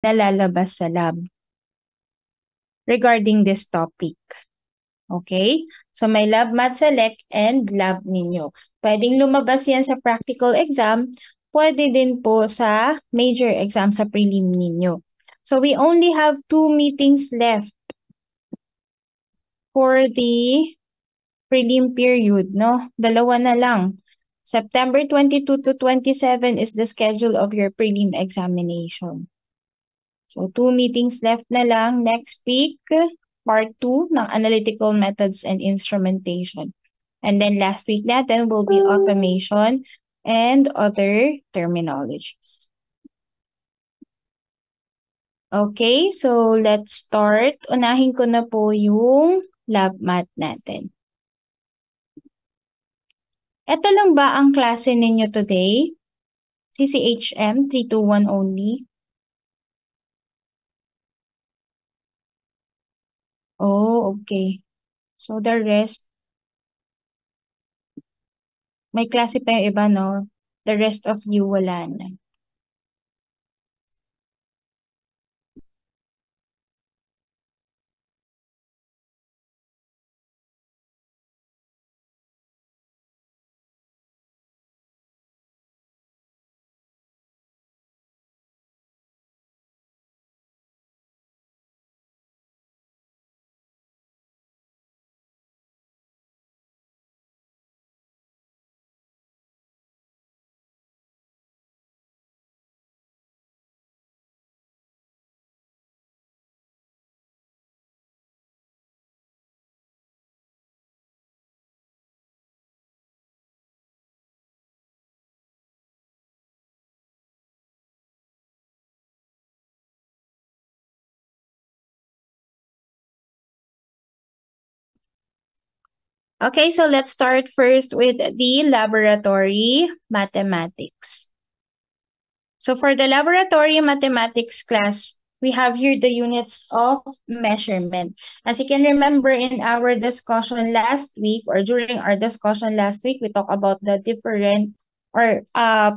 na lalabas sa lab regarding this topic. Okay? So may lab math select and lab ninyo. Pwedeng lumabas yan sa practical exam, pwede din po sa major exam sa prelim ninyo. So we only have 2 meetings left for the prelim period, no? Dalawa na lang. September 22 to 27 is the schedule of your prelim examination. So 2 meetings left na lang next week, part 2 ng analytical methods and instrumentation. And then last week natin will be automation and other terminologies. Okay, so let's start. Unahin ko na po yung lab math natin. Ito lang ba ang klase ninyo today? CCHM 321 only? Oh, okay. So the rest, may klase pa yung iba, no? The rest of you wala na. Okay, so let's start first with the laboratory mathematics. So for the laboratory mathematics class, we have here the units of measurement. As you can remember in our discussion last week or during our discussion last week, we talked about the different or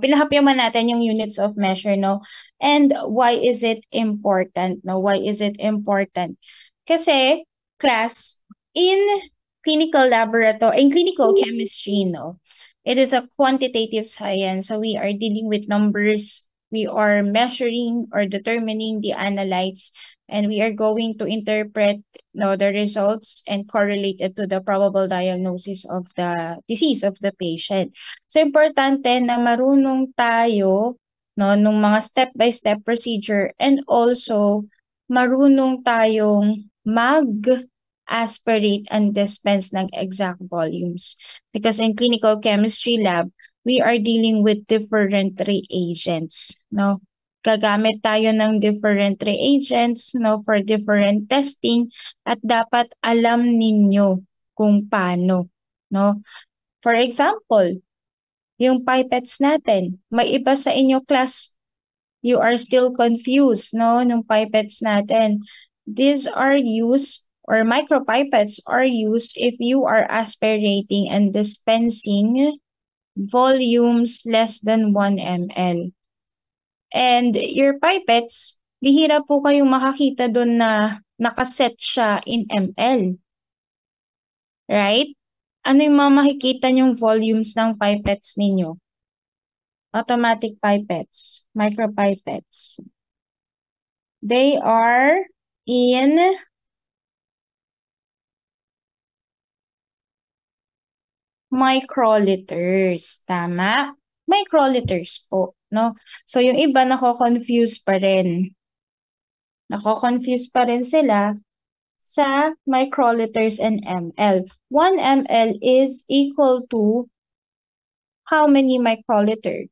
pinahapyaman natin yung units of measure, no? And why is it important, no? Why is it important? Kasi class, in clinical laboratory, in clinical chemistry, no? It is a quantitative science. So we are dealing with numbers. We are measuring or determining the analytes, and we are going to interpret the results and correlate it to the probable diagnosis of the disease of the patient. So importante na marunong tayo nung mga step-by-step procedure, and also marunong tayong aspirate and dispense ng exact volumes. Because in clinical chemistry lab, we are dealing with different reagents, no? Gagamit tayo ng different reagents, no, for different testing, at dapat alam ninyo kung paano, no? For example, yung pipettes natin, may iba sa inyo class, you are still confused, no, nung pipettes natin. These are used, or micropipettes are used if you are aspirating and dispensing volumes less than 1 ml. And your pipettes, bihira po kayong makakita doon na nakaset siya in ml. Right? Ano yung makikita nyong volumes ng pipettes ninyo? Automatic pipettes, micropipettes. They are in microliters. Tama? Microliters po, no? So, yung iba nako-confuse pa rin. Nako-confuse pa rin sila sa microliters and ml. 1 ml is equal to how many microliters?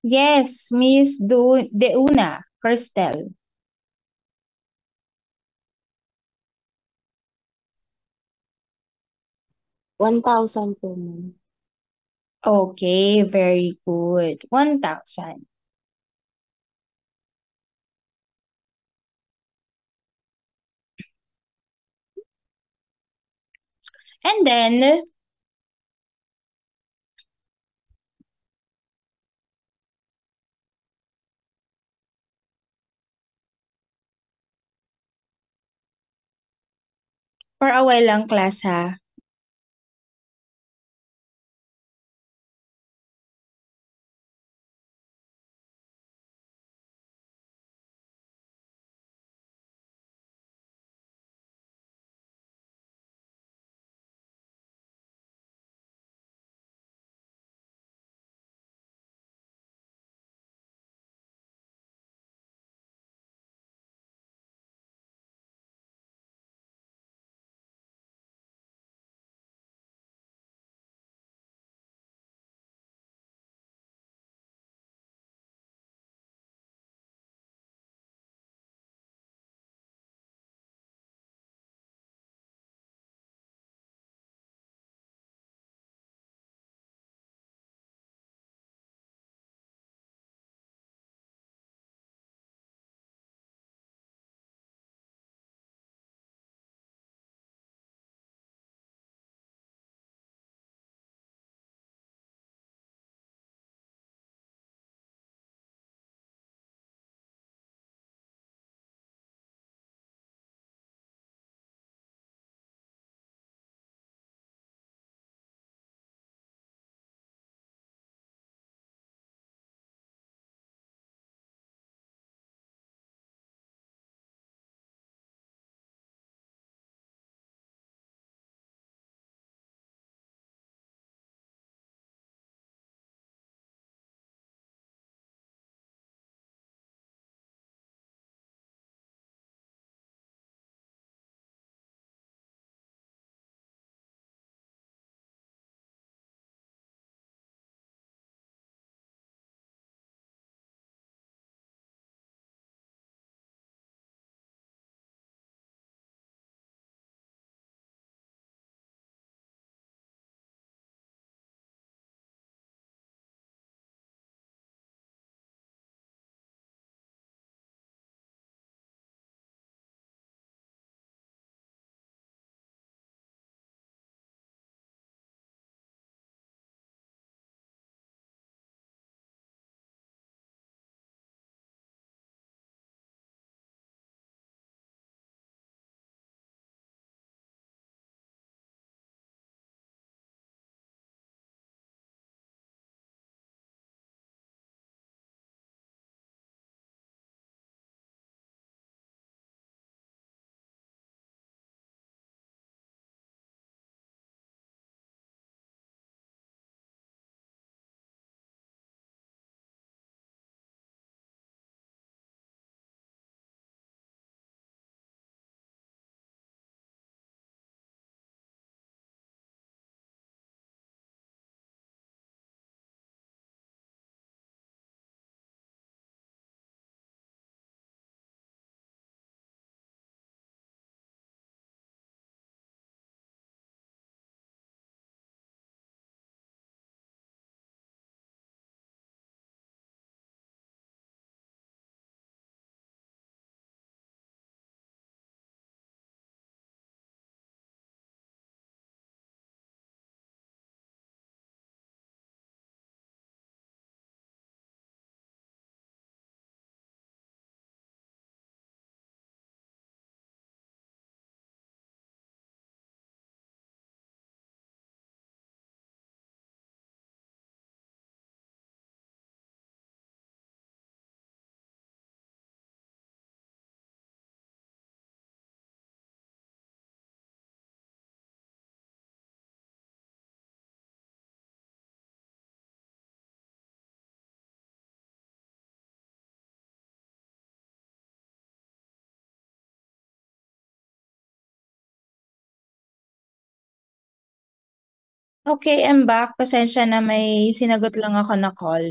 Yes, Miss Deuna, Kirstel. 1,000 po, ma'am. Okay, very good. 1,000. And then, for a while lang class ha. Okay, I'm back. Pasensya na may sinagot lang ako na call.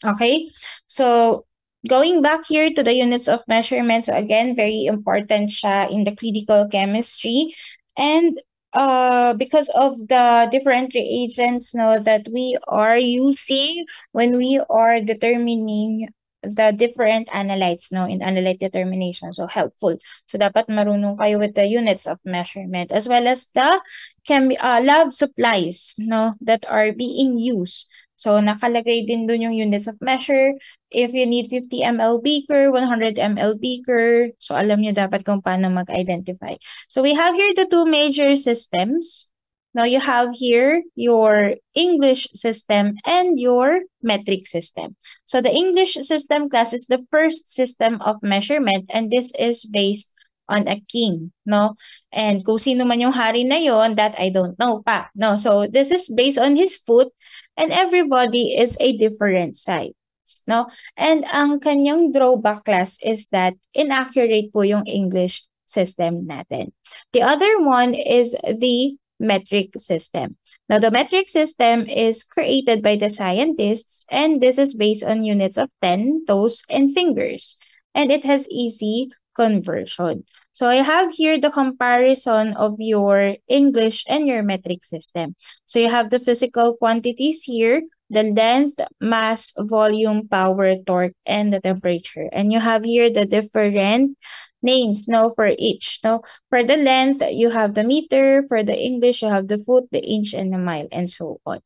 Okay, so going back here to the units of measurement. So again, very important siya in the clinical chemistry. And because of the different reagents that we are using when we are determining the different analytes in analyte determination. So helpful. So dapat marunong kayo with the units of measurement as well as the lab supplies that are being used. So nakalagay din dun yung units of measure. If you need 50 ml beaker, 100 ml beaker, so alam nyo dapat kung paano mag-identify. So we have here the two major systems. Now you have here your English system and your metric system. So the English system class is the first system of measurement and this is based on a king, And kung sino man yung hari na yon, that I don't know pa, So this is based on his foot and everybody is a different size, And ang kanyang drawback class is that inaccurate po yung English system natin. The other one is the metric system. Now, the metric system is created by the scientists, and this is based on units of 10, toes, and fingers. And it has easy conversion. So I have here the comparison of your English and your metric system. So you have the physical quantities here, the length, mass, volume, power, torque, and the temperature. And you have here the different names for each. For the length, you have the meter. For the English, you have the foot, the inch, and the mile, and so on.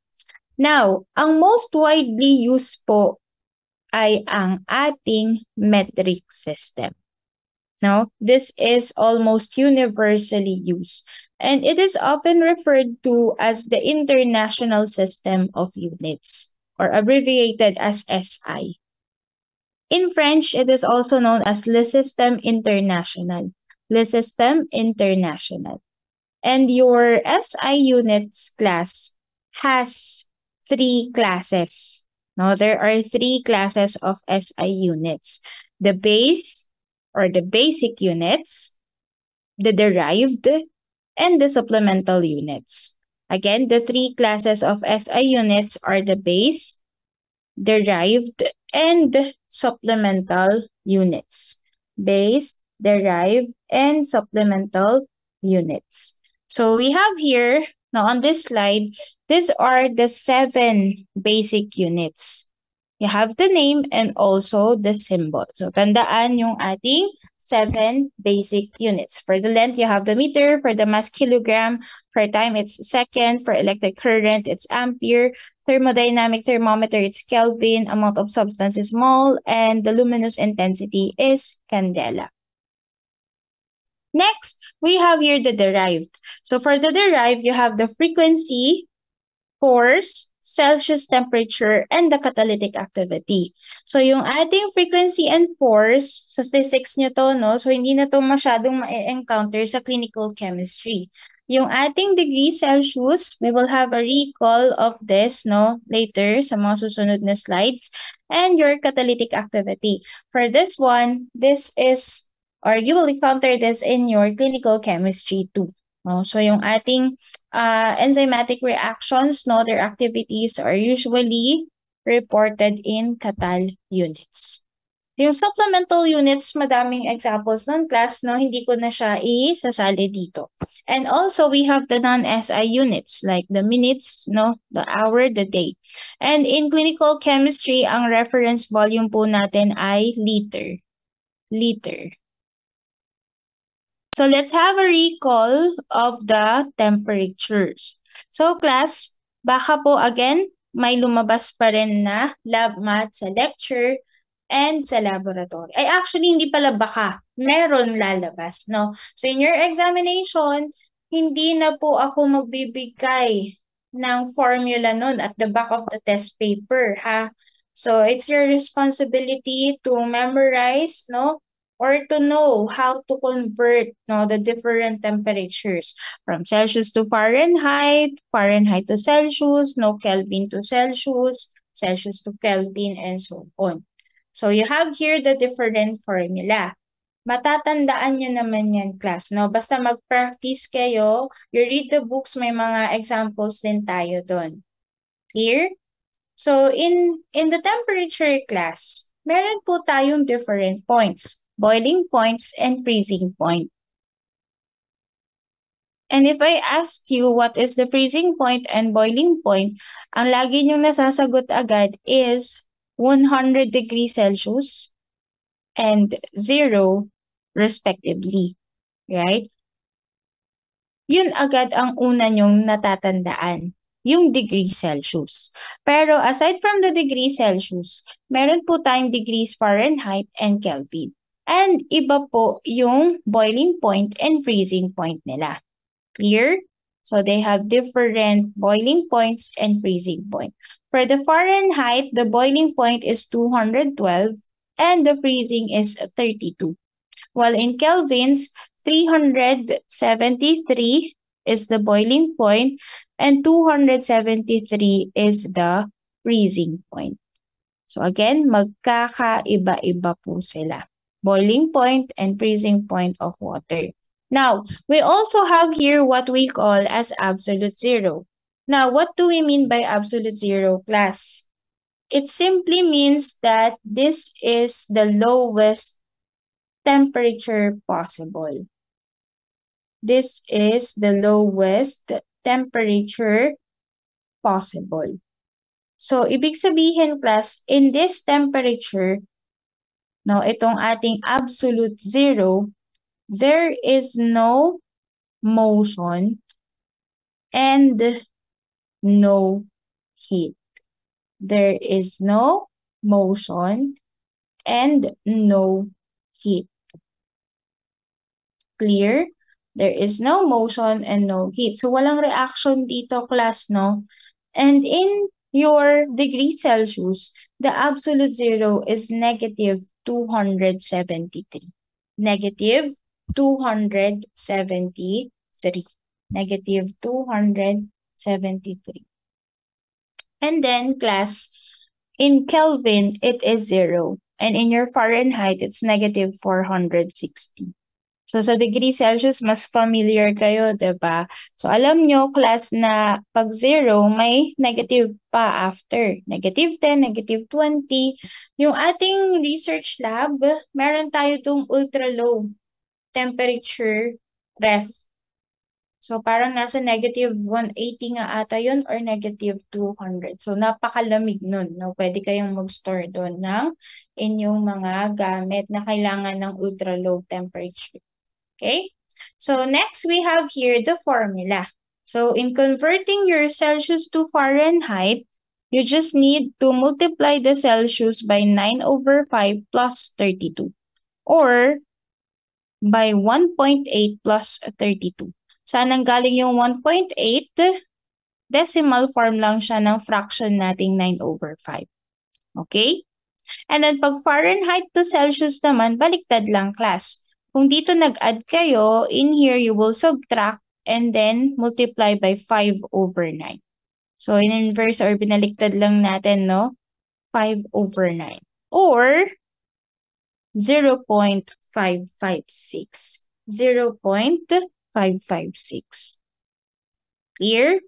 Now, ang most widely used po ay ang ating metric system. This is almost universally used, and it is often referred to as the International System of Units, or abbreviated as SI. In French, it is also known as Le Système International. Le Système International. And your SI units class has 3 classes. There are 3 classes of SI units. The base, or the basic units, the derived, and the supplemental units. Again, the 3 classes of SI units are the base, derived, and supplemental units. Base, derived, and supplemental units. So we have here, now on this slide, these are the 7 basic units. You have the name and also the symbol. So tandaan yung ating 7 basic units. For the length, you have the meter. For the mass, kilogram. For time, it's second. For electric current, it's ampere. Thermodynamic thermometer, it's Kelvin. Amount of substance is mole. And the luminous intensity is candela. Next, we have here the derived. So for the derived, you have the frequency, force, Celsius temperature, and the catalytic activity. So yung ating frequency and force, sa physics nyo to, so hindi na to masyadong ma-encounter sa clinical chemistry. Yung ating degree Celsius, we will have a recall of this later sa mga susunod na slides. And your catalytic activity. For this one, this is, or you will encounter this in your clinical chemistry too. So yung ating enzymatic reactions, their activities are usually reported in Catal units. Yung supplemental units, madaming examples ng class, hindi ko na siya isasali dito. And also, we have the non-SI units like the minutes, the hour, the day. And in clinical chemistry, ang reference volume po natin ay liter. Liter. So let's have a recall of the temperatures. So class, baka po again, may lumabas pa rin na lab math sa lecture and sa laboratory. Ay actually, hindi pala baka, meron lalabas, So in your examination, hindi na po ako magbibigay ng formula nun at the back of the test paper, ha? So it's your responsibility to memorize, or to know how to convert the different temperatures from Celsius to Fahrenheit, Fahrenheit to Celsius, Kelvin to Celsius, Celsius to Kelvin, and so on. So you have here the different formula. Matatandaan nyo naman yan, class. Basta mag-practice kayo, you read the books, may mga examples din tayo doon. Clear? So in the temperature class, meron po tayong different points. Boiling points and freezing point. And if I ask you what is the freezing point and boiling point, ang lagi niyong nasasagot agad is 100 degrees Celsius and 0 respectively. Right? Yun agad ang una niyong natatandaan, yung degree Celsius. Pero aside from the degree Celsius, meron po tayong degrees Fahrenheit and Kelvin. And iba po yung boiling point and freezing point nila. Clear? So they have different boiling points and freezing point. For the Fahrenheit, the boiling point is 212 and the freezing is 32. While in Kelvins, 373 is the boiling point and 273 is the freezing point. So again, magkakaiba-iba po sila. Boiling point and freezing point of water. Now, we also have here what we call as absolute zero. Now, what do we mean by absolute zero, class? It simply means that this is the lowest temperature possible. This is the lowest temperature possible. So, ibig sabihin, class, in this temperature, no, itong ating absolute zero, there is no motion and no heat. There is no motion and no heat. Clear? There is no motion and no heat. So, walang reaction dito, class, no? And in your degree Celsius, the absolute zero is negative 273. Negative 273. Negative 273. And then, class, in Kelvin, it is 0. And in your Fahrenheit, it's negative 460. So, sa degree Celsius, mas familiar kayo, diba? So, alam nyo, class, na pag 0, may negative pa after. Negative 10, negative 20. Yung ating research lab, meron tayo itong ultra-low temperature ref. So, parang nasa negative 180 nga ata yun or negative 200. So, napakalamig nun. No? Pwede kayong mag-store doon ng inyong mga gamit na kailangan ng ultra-low temperature. Okay? So, next we have here the formula. So, in converting your Celsius to Fahrenheit, you just need to multiply the Celsius by 9/5 plus 32 or by 1.8 plus 32. Saan nanggaling yung 1.8? Decimal form lang siya ng fraction nating 9/5. Okay? And then pag Fahrenheit to Celsius naman, baliktad lang, class. Kung dito nag-add kayo, in here you will subtract and then multiply by 5/9. So in inverse or binaliktad lang natin, no? 5/9. Or 0.556. 0.556. Clear?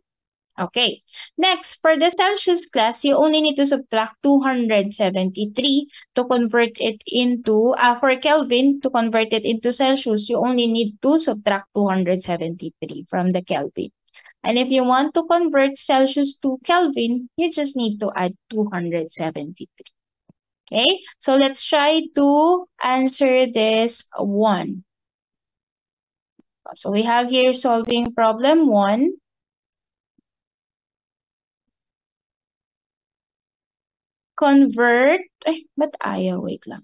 Okay. Next, for the Celsius class, you only need to subtract 273 to convert it into, for Kelvin, to convert it into Celsius, you only need to subtract 273 from the Kelvin. And if you want to convert Celsius to Kelvin, you just need to add 273. Okay, so let's try to answer this one. So we have here solving problem 1. Convert, ba't ayaw? Wait lang.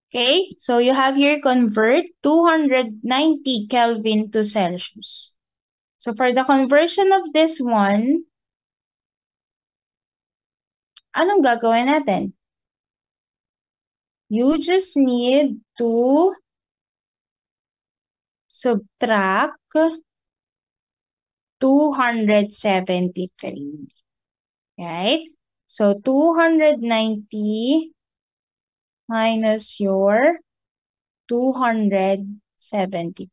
Okay, so you have here convert 290 Kelvin to Celsius. So for the conversion of this one, anong gagawin natin? You just need to subtract 273. Right? So 290 minus your 273.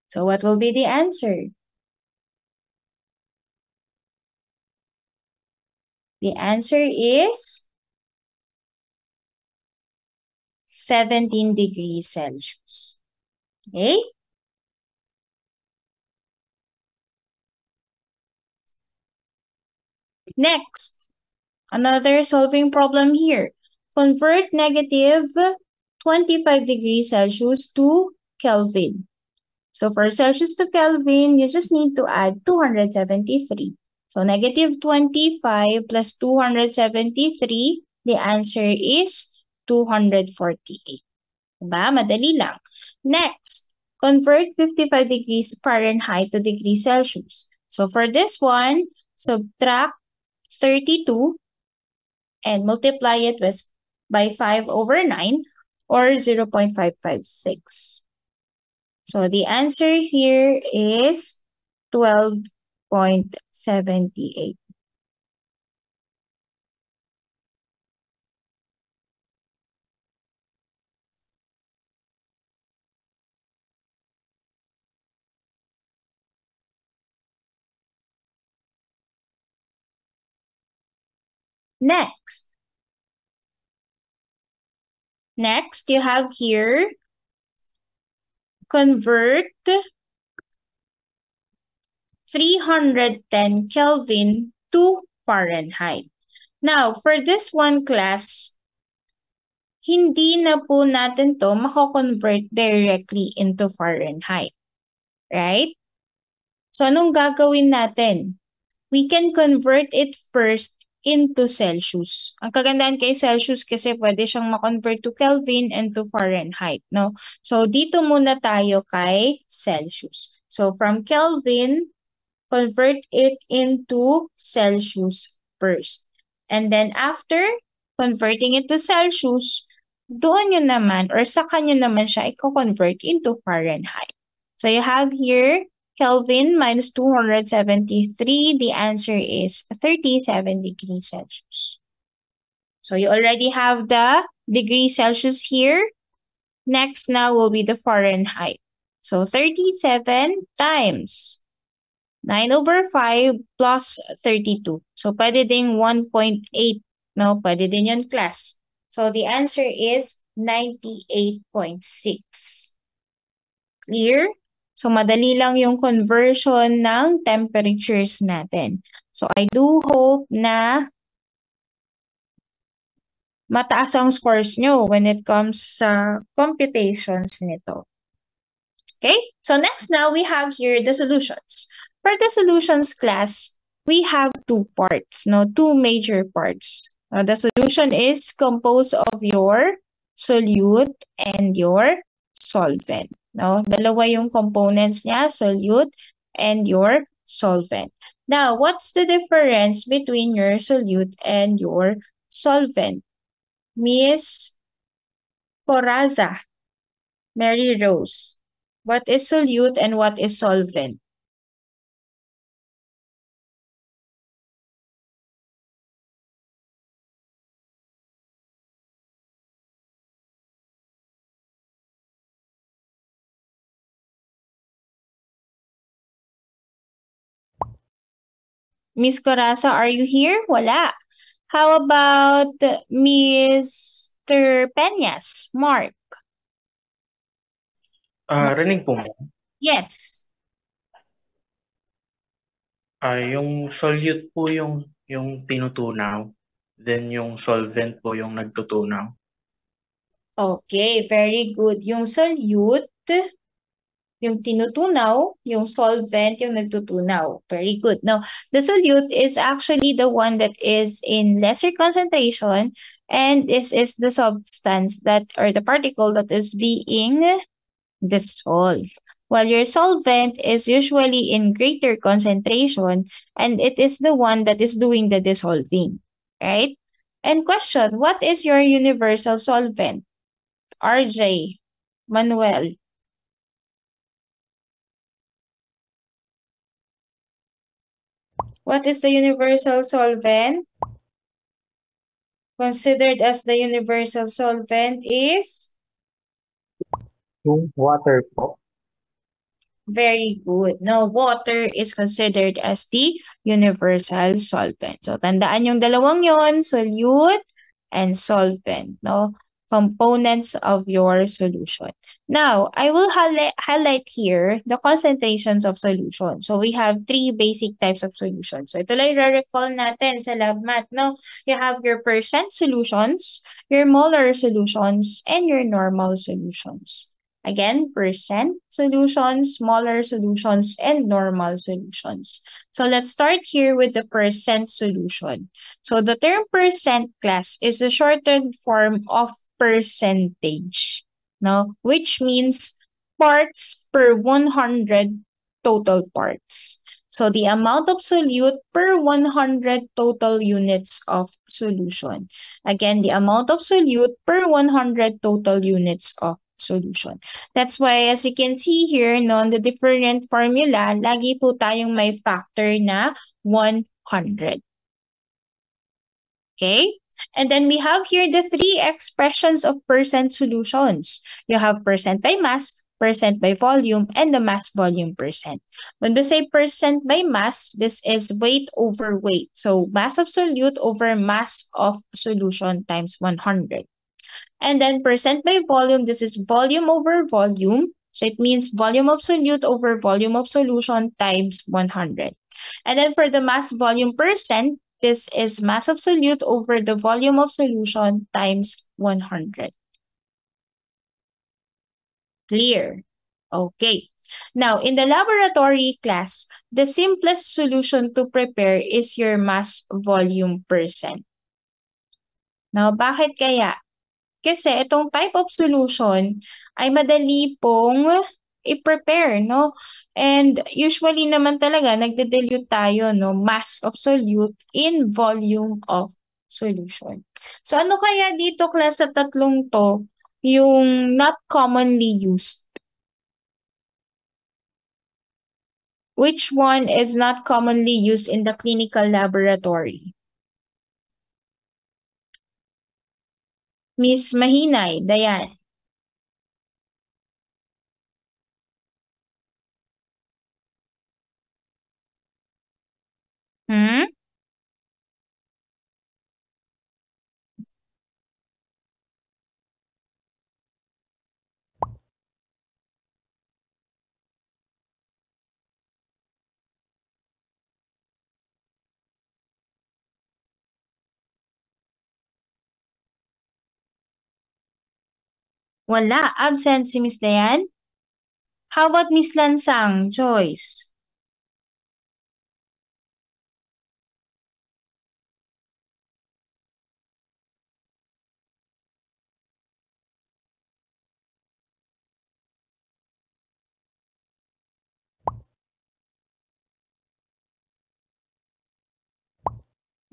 So what will be the answer? The answer is 17 degrees Celsius. Okay? Next, another solving problem here. Convert negative 25 degrees Celsius to Kelvin. So for Celsius to Kelvin, you just need to add 273. So negative 25 plus 273, the answer is 248. Diba? Madali lang. Next, convert 55 degrees Fahrenheit to degrees Celsius. So for this one, subtract 32 and multiply it by 5 over 9 or 0.556. So the answer here is 12.78. Next, you have here, convert 310 Kelvin to Fahrenheit. Now, for this one class, hindi na po natin to mako-convert directly into Fahrenheit. Right? So, anong gagawin natin? We can convert it first into Celsius. Ang kagandahan kay Celsius kasi pwede siyang ma-convert to Kelvin and to Fahrenheit, no? So, dito muna tayo kay Celsius. So, from Kelvin, convert it into Celsius first. And then after converting it to Celsius, doon nyo naman or saka nyo naman siya i-convert into Fahrenheit. So, you have here Kelvin minus 273, the answer is 37 degrees Celsius. So you already have the degrees Celsius here. Next now will be the Fahrenheit. So 37 times 9 over 5 plus 32. So pwede ding 1.8, no? Pwede din yun, class. So the answer is 98.6. Clear? So, madali lang yung conversion ng temperatures natin. So, I do hope na mataas ang scores nyo when it comes sa computations nito. Okay? So, next now, we have here the solutions. For the solutions class, we have two parts, no? Two major parts. The solution is composed of your solute and your solvent. No? Dalawa yung components niya, solute and your solvent. Now, what's the difference between your solute and your solvent? Miss Coraza, Mary Rose, what is solute and what is solvent? Miss Coraza, are you here? Wala. How about Mr. Peñas? Mark? Rinig po mo. Yes. Yung solute po yung tinutunaw. Then yung solvent po yung nagtutunaw. Okay, very good. Yung solute, yung tinutunaw, yung solvent, yung nagtutunaw. Very good. Now, the solute is actually the one that is in lesser concentration, and this is the substance that, or the particle that is being dissolved. While your solvent is usually in greater concentration, and it is the one that is doing the dissolving, right? And question, what is your universal solvent? RJ, Manuel. What is the universal solvent? Considered as the universal solvent is? Yung water po. Very good. No, water is considered as the universal solvent. So, tandaan yung dalawang yon, solute and solvent, no? Components of your solution. Now, I will highlight here the concentrations of solution. So, we have three basic types of solutions. So, ito lang i-recall natin sa lab math, no? You have your percent solutions, your molar solutions, and your normal solutions. Again, percent solutions, molar solutions, and normal solutions. So let's start here with the percent solution. So the term percent class is a shortened form of percentage, no? Which means parts per 100 total parts. So the amount of solute per 100 total units of solution. Again, the amount of solute per 100 total units of solution. That's why as you can see here, no, on the different formula, lagi po tayong may factor na 100. Okay? And then we have here the three expressions of percent solutions. You have percent by mass, percent by volume, and the mass volume percent. When we say percent by mass, this is weight over weight. So mass of solute over mass of solution times 100. And then percent by volume, this is volume over volume. So it means volume of solute over volume of solution times 100. And then for the mass volume percent, this is mass of solute over the volume of solution times 100. Clear? Okay. Now, in the laboratory class, the simplest solution to prepare is your mass volume percent. Now, bakit kaya? Kasi itong type of solution ay madali pong i-prepare, no? And usually naman talaga, nagde-dilute tayo, no? Mass of solute in volume of solution. So ano kaya dito, class, sa tatlong to, yung not commonly used? Which one is not commonly used in the clinical laboratory? Miss Mahinay, Dayan. Hmm? Wala. Absent si Miss Dayan? How about Miss Lansang, Joyce?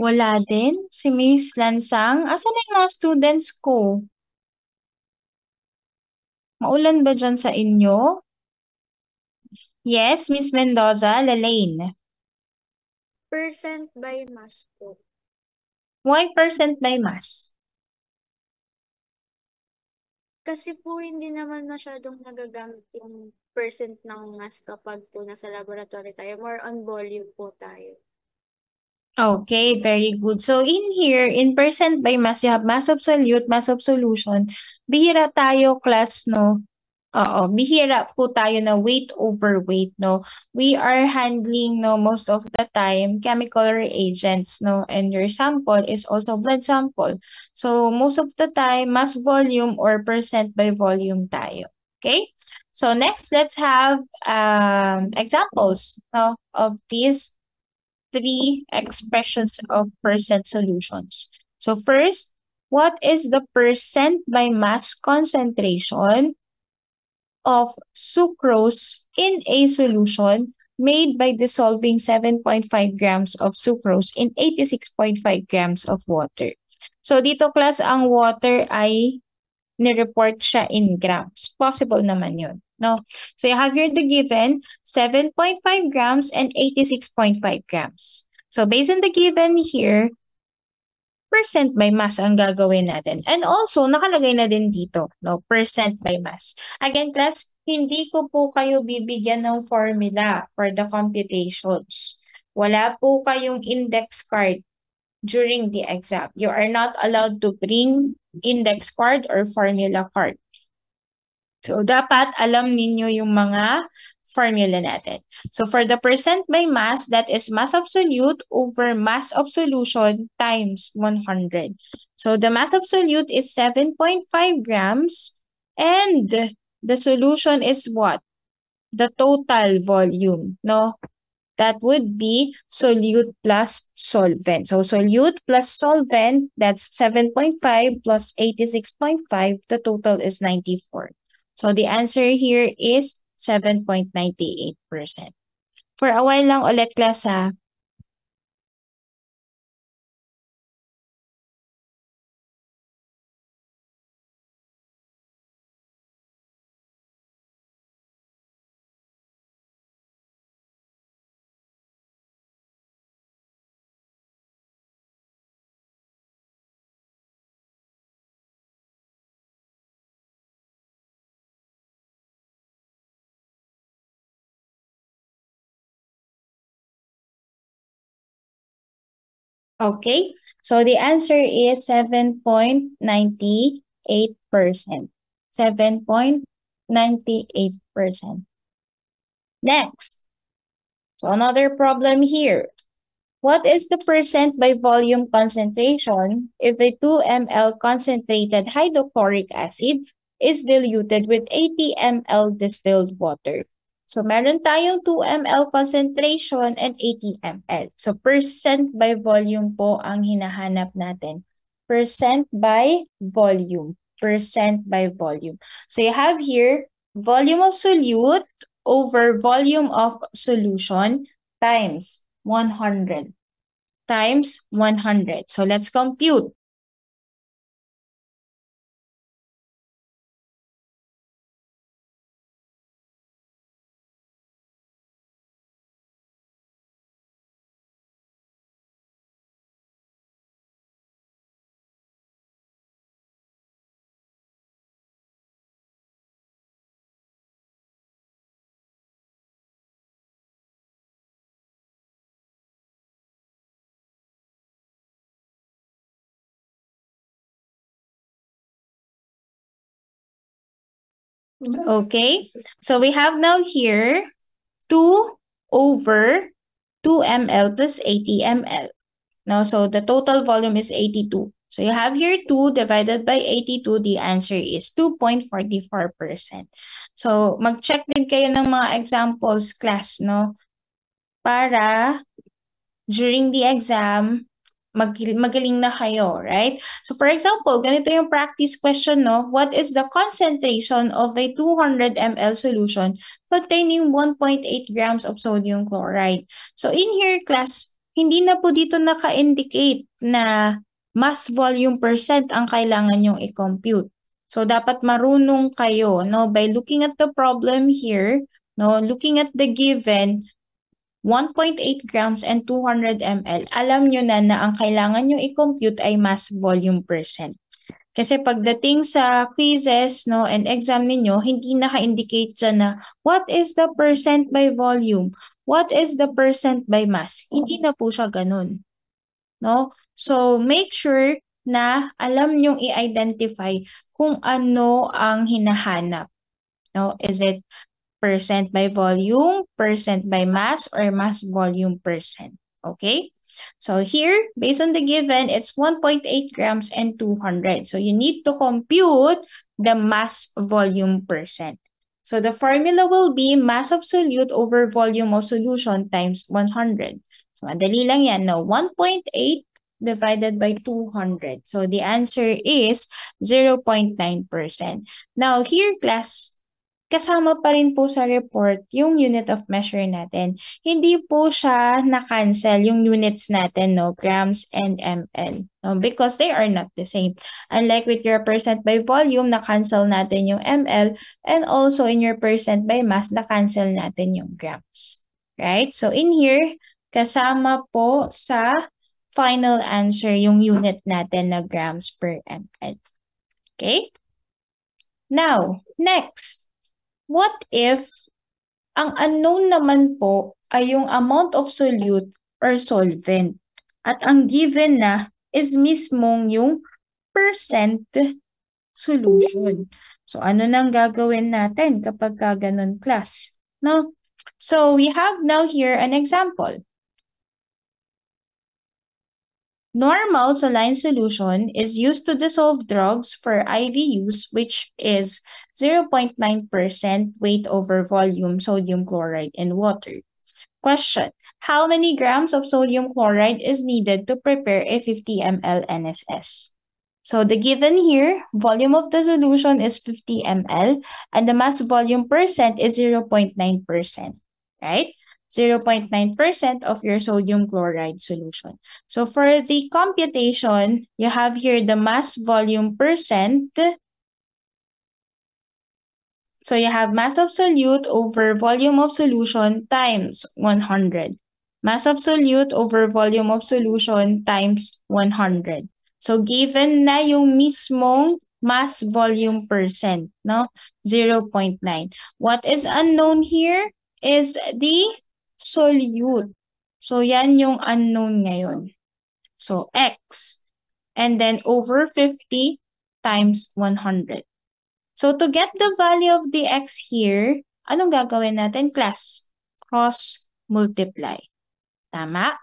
Wala din si Miss Lansang. Asan na yung mga students ko? Maulan ba dyan sa inyo? Yes, Miss Mendoza, Lalaine. Percent by mass po. Why percent by mass? Kasi po hindi naman masyadong nagagamit yung percent ng mass kapag po nasa laboratory tayo. More on volume po tayo. Okay, very good. So in here, in percent by mass, you have mass of solute, mass of solution. Bihira tayo, class, no? Oo, bihira po tayo na weight over weight, no? We are handling, no, most of the time, chemical reagents, no? And your sample is also blood sample. So most of the time, mass volume or percent by volume tayo. Okay? So next, let's have examples, no, of these three expressions of percent solutions. So first, what is the percent by mass concentration of sucrose in a solution made by dissolving 7.5 grams of sucrose in 86.5 grams of water? So dito, class, ang water ay nireport siya in grams. Possible naman yun, no? So you have here the given 7.5 grams and 86.5 grams. So based on the given here, percent by mass ang gagawin natin. And also, nakalagay na din dito, no? Percent by mass. Again, class, hindi ko po kayo bibigyan ng formula for the computations. Wala po kayong index card during the exam. You are not allowed to bring index card or formula card. So, dapat alam ninyo yung mga formula natin. So, for the percent by mass, that is mass absolute over mass of solution times 100. So, the mass absolute is 7.5 grams and the solution is what? The total volume, no? That would be solute plus solvent. So, solute plus solvent, that's 7.5 plus 86.5. The total is 94. So, the answer here is 7.98%. For a while lang ulit, class, ha? Okay, so the answer is 7.98%. 7.98%. Next, so another problem here. What is the percent by volume concentration if a 2 ml concentrated hydrochloric acid is diluted with 80 ml distilled water? So, meron tayong 2 ml concentration and 80 ml. So, percent by volume po ang hinahanap natin. Percent by volume. Percent by volume. So, you have here volume of solute over volume of solution times 100 times 100. So let's compute. Okay, so we have now here 2 over 2 ml plus 80 ml. Now, so the total volume is 82. So you have here 2 divided by 82. The answer is 2.44%. So mag-check din kayo ng mga examples, class, no? Para during the exam, magaling na kayo, right? So for example, ganito yung practice question, no? What is the concentration of a 200 ml solution containing 1.8 grams of sodium chloride? So in here, class, hindi na po dito naka-indicate na mass volume percent ang kailangan yung i-compute. So dapat marunong kayo, no? By looking at the problem here, no? Looking at the given, 1.8 grams and 200 ml, alam nyo na ang kailangan nyo i-compute ay mass volume percent. Kasi pagdating sa quizzes, no, and exam ninyo, hindi naka-indicate dyan na what is the percent by volume? What is the percent by mass? Hindi na po siya ganun. No? So, make sure na alam nyong i-identify kung ano ang hinahanap. No? Is it percent by volume, percent by mass, or mass volume percent. Okay? So here, based on the given, it's 1.8 grams and 200. So you need to compute the mass volume percent. So the formula will be mass of solute over volume of solution times 100. So madali lang yan, no? 1.8 divided by 200. So the answer is 0.9%. Now here, class, kasama pa rin po sa report yung unit of measure natin. Hindi po siya na-cancel yung units natin, no, grams and ml, no, because they are not the same. Unlike with your percent by volume, na-cancel natin yung ml, and also in your percent by mass, na-cancel natin yung grams. Right? So in here, kasama po sa final answer yung unit natin na grams per ml. Okay? Now, next. what if ang unknown naman po ay yung amount of solute or solvent at ang given na is mismong yung percent solution. So, ano nang gagawin natin kapag ganun, class? No? So, we have now here an example. Normal saline solution is used to dissolve drugs for IV use, which is 0.9% weight over volume sodium chloride in water. Question: how many grams of sodium chloride is needed to prepare a 50 ml NSS? So the given here, volume of the solution is 50 ml and the mass volume percent is 0.9%, right? 0.9% of your sodium chloride solution. So for the computation, you have here the mass volume percent. So you have mass of solute over volume of solution times 100. Mass of solute over volume of solution times 100. So given na yung mismong mass volume percent, no? 0.9. What is unknown here is the solute. So yan yung unknown ngayon. So x. And then over 50 times 100. So to get the value of the x here, anong gagawin natin, class? Cross multiply. Tama?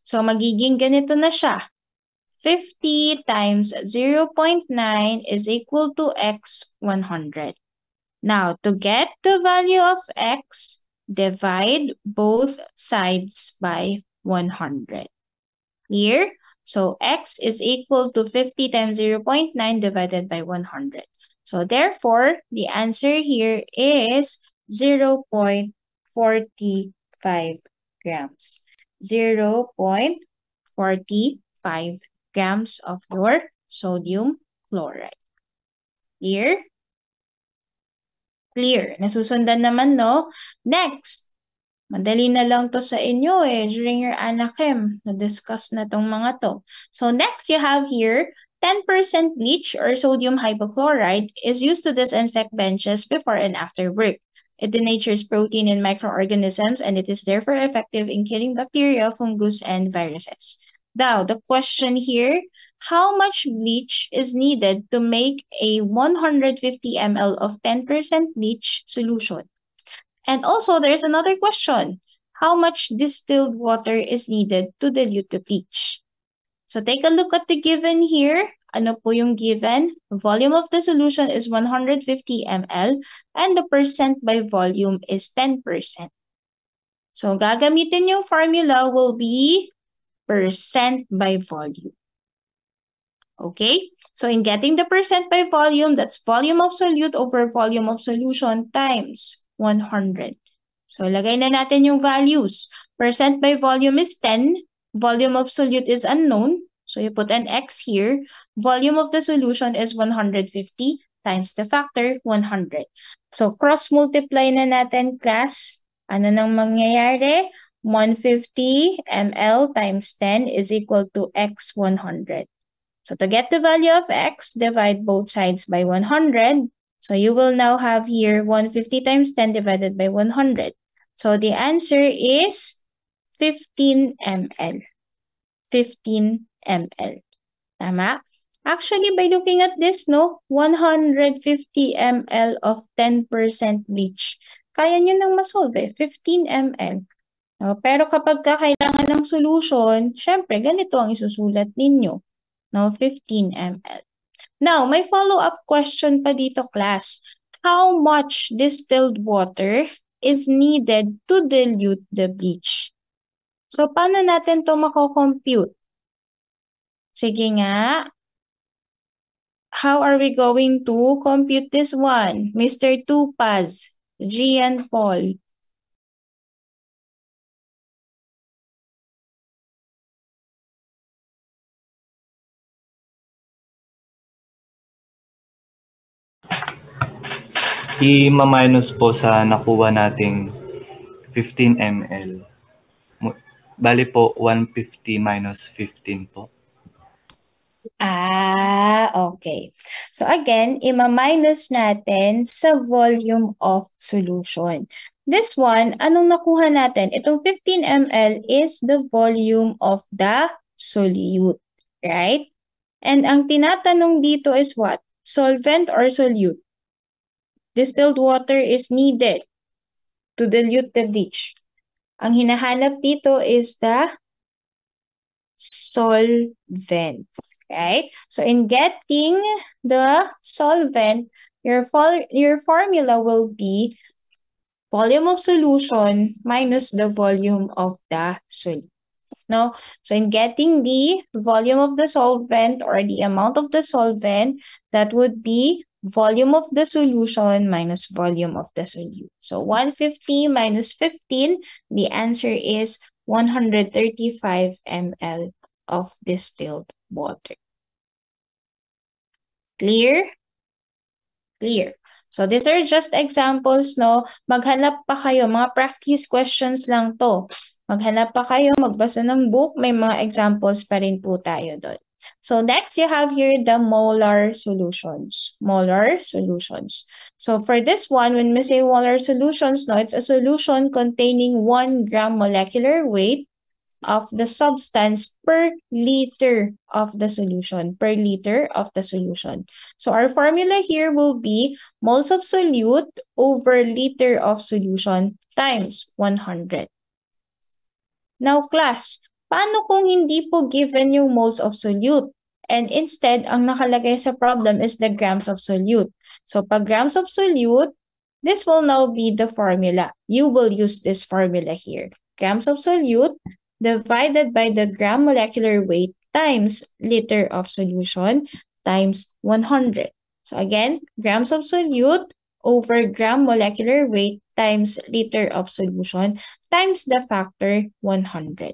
So magiging ganito na siya. 50 times 0.9 is equal to x 100. Now, to get the value of x, divide both sides by 100. Here, so x is equal to 50 times 0.9 divided by 100. So therefore, the answer here is 0.45 grams. 0.45 grams of your sodium chloride. Clear? Clear. Nasusundan naman, no? Next. Madali na lang to sa inyo during your ANACHEM. Na-discuss na tong mga to. So next you have here, 10% bleach or sodium hypochlorite is used to disinfect benches before and after work. It denatures protein in microorganisms and it is therefore effective in killing bacteria, fungus, and viruses. Now, the question here, how much bleach is needed to make a 150 ml of 10% bleach solution? And also, there's another question. How much distilled water is needed to dilute the bleach? So take a look at the given here. Ano po yung given? Volume of the solution is 150 ml and the percent by volume is 10%. So gagamitin yung formula will be percent by volume. Okay? So in getting the percent by volume, that's volume of solute over volume of solution times 100. So lagay na natin yung values. Percent by volume is 10. Volume of solute is unknown. So you put an x here. Volume of the solution is 150 times the factor 100. So cross multiply na natin, class. Ano nang mangyayari? 150 ml times 10 is equal to x 100. So to get the value of x, divide both sides by 100. So you will now have here 150 times 10 divided by 100. So the answer is 15 ml. 15 ml. Tama? Actually, by looking at this, no, 150 ml of 10% bleach. Kaya nyo nang masolve, 15 ml. No? Pero kapag kailangan ng solution, syempre, ganito ang isusulat ninyo. No, 15 ml. Now, may follow-up question pa dito, class. How much distilled water is needed to dilute the bleach? So, paano natin to mako-compute? Sige nga. How are we going to compute this one? Mr. Tupaz, Gian Paul. I-minus po sa nakuha nating 15 ml. Bali po 150 minus 15 po. Okay. So again, ima-minus natin sa volume of solution. This one, anong nakuha natin? Itong 15 ml is the volume of the solute, right? And ang tinatanong dito is what? Solvent or solute? Distilled water is needed to dilute the bleach. Ang hinahanap dito is the solvent, right? So in getting the solvent, your formula will be volume of solution minus the volume of the solute. No? So in getting the volume of the solvent or the amount of the solvent, that would be volume of the solution minus volume of the solute. So 150 minus 15, the answer is 135 ml of distilled water. Clear? Clear. So these are just examples, no? Maghanap pa kayo, mga practice questions lang to. Maghanap pa kayo, magbasa ng book, may mga examples pa rin po tayo doon. So next, you have here the molar solutions. Molar solutions. So for this one, when we say molar solutions, no, it's a solution containing 1 gram molecular weight of the substance per liter of the solution, per liter of the solution. So our formula here will be moles of solute over liter of solution times 100. Now class, paano kung hindi po given yung moles of solute? And instead, ang nakalagay sa problem is the grams of solute. So pag grams of solute, this will now be the formula. You will use this formula here. Grams of solute divided by the gram molecular weight times liter of solution times 100. So again, grams of solute over gram molecular weight times liter of solution times the factor 100.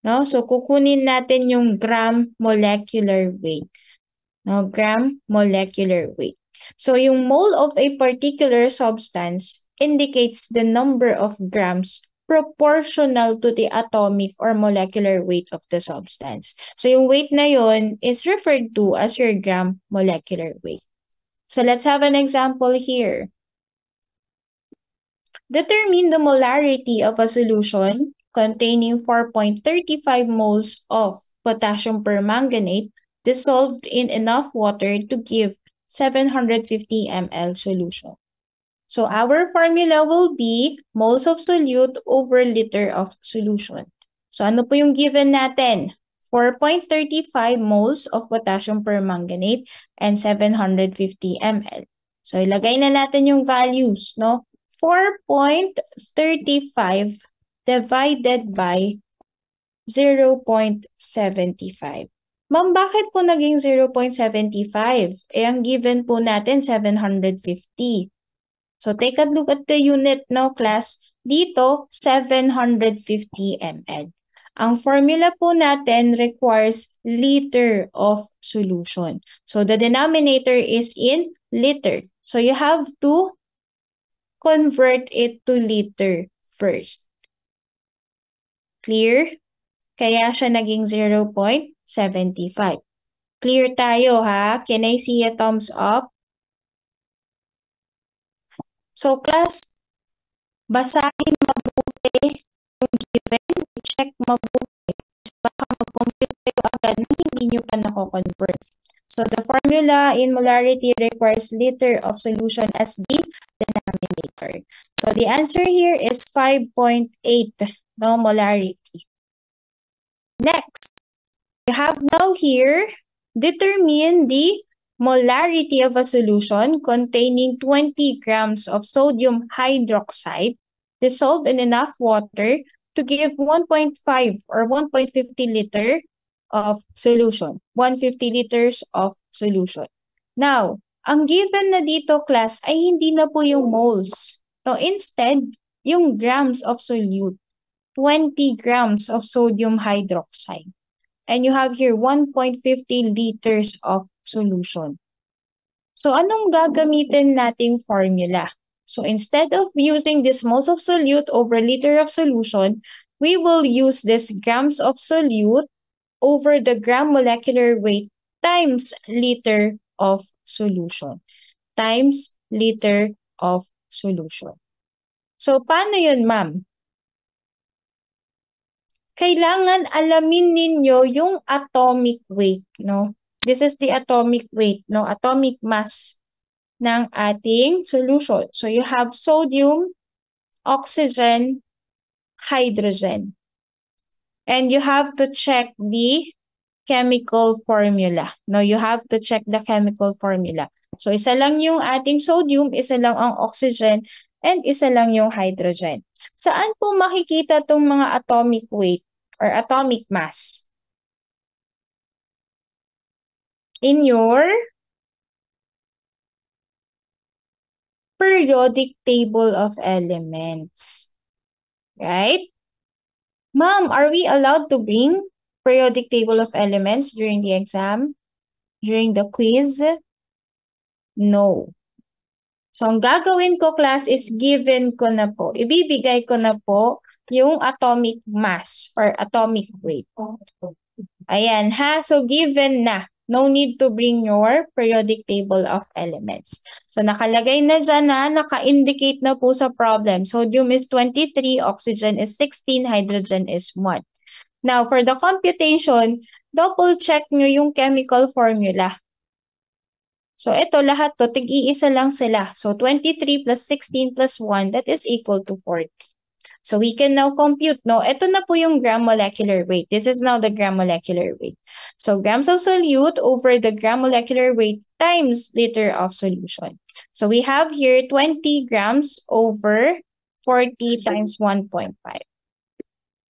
No? So kukunin natin yung gram molecular weight. No? Gram molecular weight. So yung mole of a particular substance indicates the number of grams proportional to the atomic or molecular weight of the substance. So yung weight na yun is referred to as your gram molecular weight. So let's have an example here. Determine the molarity of a solution containing 4.35 moles of potassium permanganate dissolved in enough water to give 750 ml solution. So our formula will be moles of solute over liter of solution. So ano po yung given natin? 4.35 moles of potassium permanganate and 750 ml. So ilagay na natin yung values, no? 4.35 divided by 0.75. Ma'am, bakit po naging 0.75? Eh, ang given po natin 750. So take a look at the unit now, class. Dito, 750 ml. Ang formula po natin requires liter of solution. So the denominator is in liter. So you have to convert it to liter first. Clear? Kaya siya naging 0.75. Clear tayo, ha? Can I see a thumbs up? So class, basahin mabuti yung given, check mabuti. Baka mag-compute kayo agad na hindi nyo pa nako-convert. So the formula in molarity requires liter of solution as the denominator. So the answer here is 5.8, no, molarity. Next, you have now here, determine the molarity of a solution containing 20 grams of sodium hydroxide dissolved in enough water to give 1.5 or 1.50 liter of solution. 150 liters of solution. Now, ang given na dito, class, ay hindi na po yung moles. So, instead, yung grams of solute. 20 grams of sodium hydroxide. And you have here 1.50 liters of solution. So, anong gagamitin nating formula? So, instead of using this moles of solute over liter of solution, we will use this grams of solute over the gram molecular weight times liter of solution. Times liter of solution. So, paano yun, ma'am? Kailangan alamin ninyo yung atomic weight, no? This is the atomic weight, no? Atomic mass ng ating solution. So, you have sodium, oxygen, hydrogen. And you have to check the chemical formula. No, you have to check the chemical formula. So, isa lang yung ating sodium, isa lang ang oxygen, and isa lang yung hydrogen. Saan po makikita tong mga atomic weight or atomic mass? In your periodic table of elements. Right? Ma'am, are we allowed to bring periodic table of elements during the exam? During the quiz? No. So, ang gagawin ko, class, is given ko na po. Ibibigay ko na po yung atomic mass or atomic weight. Ayan, ha? So, given na. No need to bring your periodic table of elements. So, nakalagay na dyan na, naka-indicate na po sa problem. Sodium is 23, oxygen is 16, hydrogen is 1. Now, for the computation, double check nyo yung chemical formula. So, ito lahat to, tig-iisa lang sila. So, 23 plus 16 plus 1, that is equal to 40. So, we can now compute, no? Ito na po yung gram molecular weight. This is now the gram molecular weight. So, grams of solute over the gram molecular weight times liter of solution. So, we have here 20 grams over 40 times 1.5.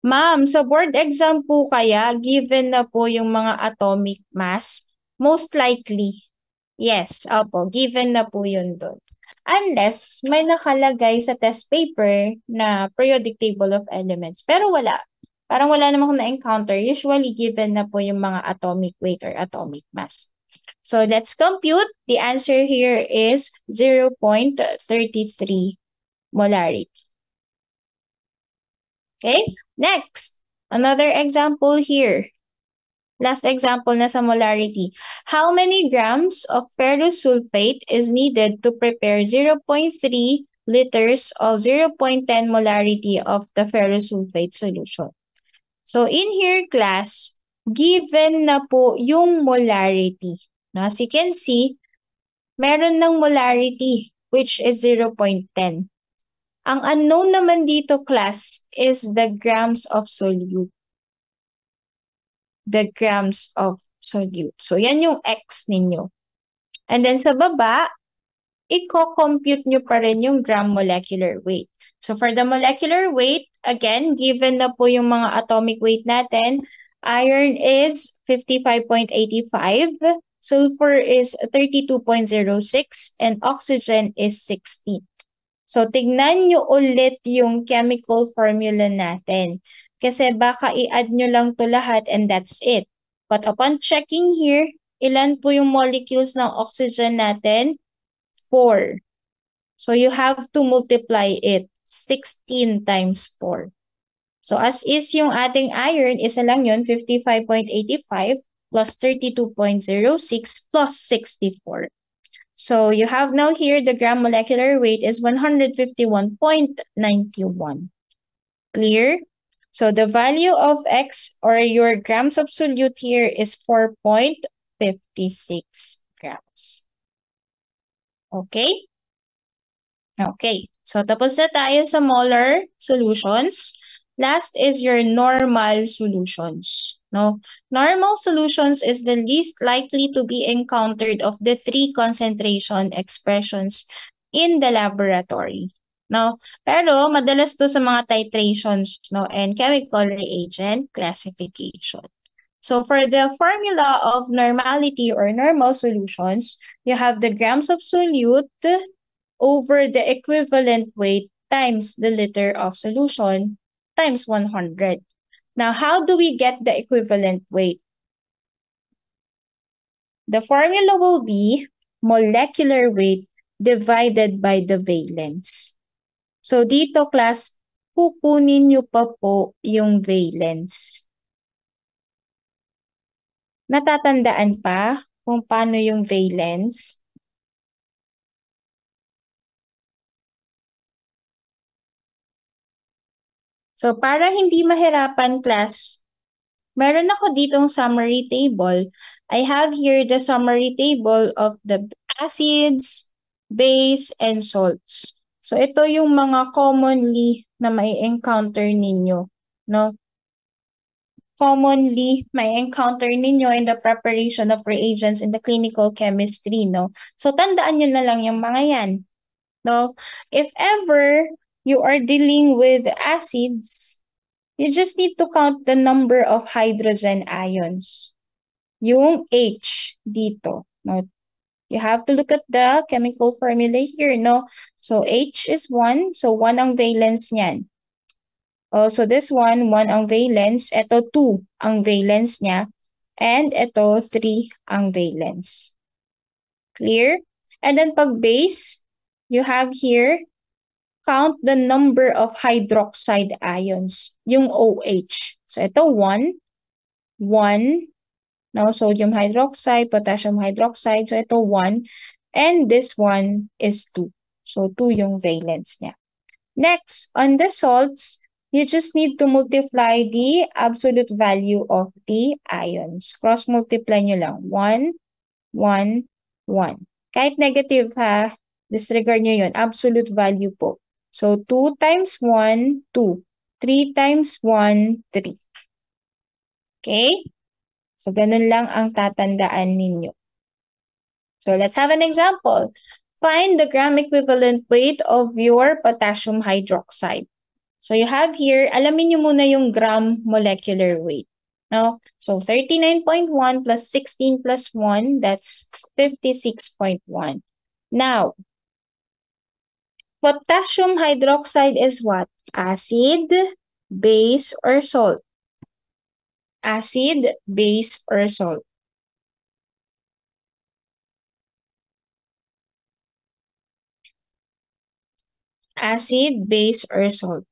Ma'am, sa board exam po kaya, given na po yung mga atomic mass, most likely, yes, opo, given na po yun doon. Unless may nakalagay sa test paper na periodic table of elements. Pero wala. Parang wala naman akong na-encounter. Usually given na po yung mga atomic weight or atomic mass. So let's compute. The answer here is 0.33 molarity. Okay? Next, another example here. Last example na sa molarity. How many grams of ferrous sulfate is needed to prepare 0.3 liters of 0.10 molarity of the ferrous sulfate solution? So, in here, class, given na po yung molarity. Now, as you can see, meron ng molarity, which is 0.10. Ang unknown naman dito, class, is the grams of solute. The grams of solute. So, yan yung X ninyo. And then sa baba, i-compute nyo pa rin yung gram molecular weight. So, for the molecular weight, again, given na po yung mga atomic weight natin, iron is 55.85, sulfur is 32.06, and oxygen is 16. So, tignan nyo ulit yung chemical formula natin. Kasi baka i-add nyo lang to lahat and that's it. But upon checking here, ilan po yung molecules ng oxygen natin? 4. So you have to multiply it. 16 times 4. So as is yung ating iron, isa lang yun, 55.85 plus 32.06 plus 64. So you have now here the gram molecular weight is 151.91. Clear? So the value of X or your grams of solute here is 4.56 grams. Okay? Okay. So tapos na tayo sa molar solutions. Last is your normal solutions. No? Normal solutions is the least likely to be encountered of the 3 concentration expressions in the laboratory. No? Pero madalas to sa mga titrations, no, and chemical reagent classification. So for the formula of normality or normal solutions, you have the grams of solute over the equivalent weight times the liter of solution times 100. Now, how do we get the equivalent weight? The formula will be molecular weight divided by the valence. So, dito, class, kukunin nyo pa po yung valence. Natatandaan pa kung paano yung valence? So, para hindi mahirapan, class, meron ako ditong summary table. I have here the summary table of the acids, base, and salts. So, ito yung mga commonly na may encounter ninyo, no? Commonly may encounter ninyo in the preparation of reagents in the clinical chemistry, no? So, tandaan nyo na lang yung mga yan, no? If ever you are dealing with acids, you just need to count the number of hydrogen ions. Yung H dito, no? You have to look at the chemical formula here, no? So, H is 1, so 1 ang valence niyan. Also, this one, 1 ang valence. Ito, 2 ang valence niya. And ito, 3 ang valence. Clear? And then pag base, you have here, count the number of hydroxide ions, yung OH. So, ito, 1, 1, no, sodium hydroxide, potassium hydroxide. So, ito, 1. And this one is 2. So, 2 yung valence niya. Next, on the salts, you just need to multiply the absolute value of the ions. Cross-multiply nyo lang. 1, 1, 1. Kahit negative ha, disregard nyo yun. Absolute value po. So, 2 times 1, 2. 3 times 1, 3. Okay? So, ganun lang ang tatandaan ninyo. So, let's have an example. Find the gram equivalent weight of your potassium hydroxide. So, you have here, alamin nyo muna yung gram molecular weight. No? So, 39.1 plus 16 plus 1, that's 56.1. Now, potassium hydroxide is what? Acid, base, or salt? Acid, base, or salt? Acid, base, or salt?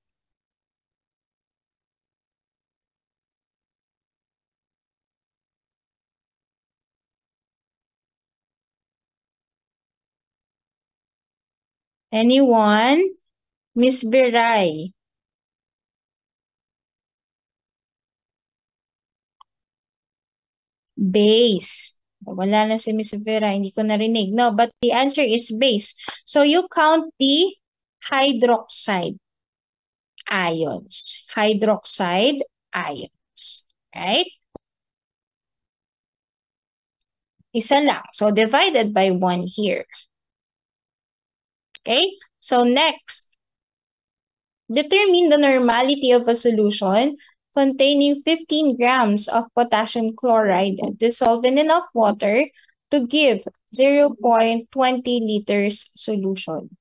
Anyone? Miss Viray. Base. Wala na si Miss Vera, hindi ko narinig. No, but the answer is base. So you count the hydroxide ions. Hydroxide ions. Right? Isa lang. So divided by 1 here. Okay? So next, determine the normality of a solution containing 15 grams of potassium chloride dissolved in enough water to give 0.20 liters solution.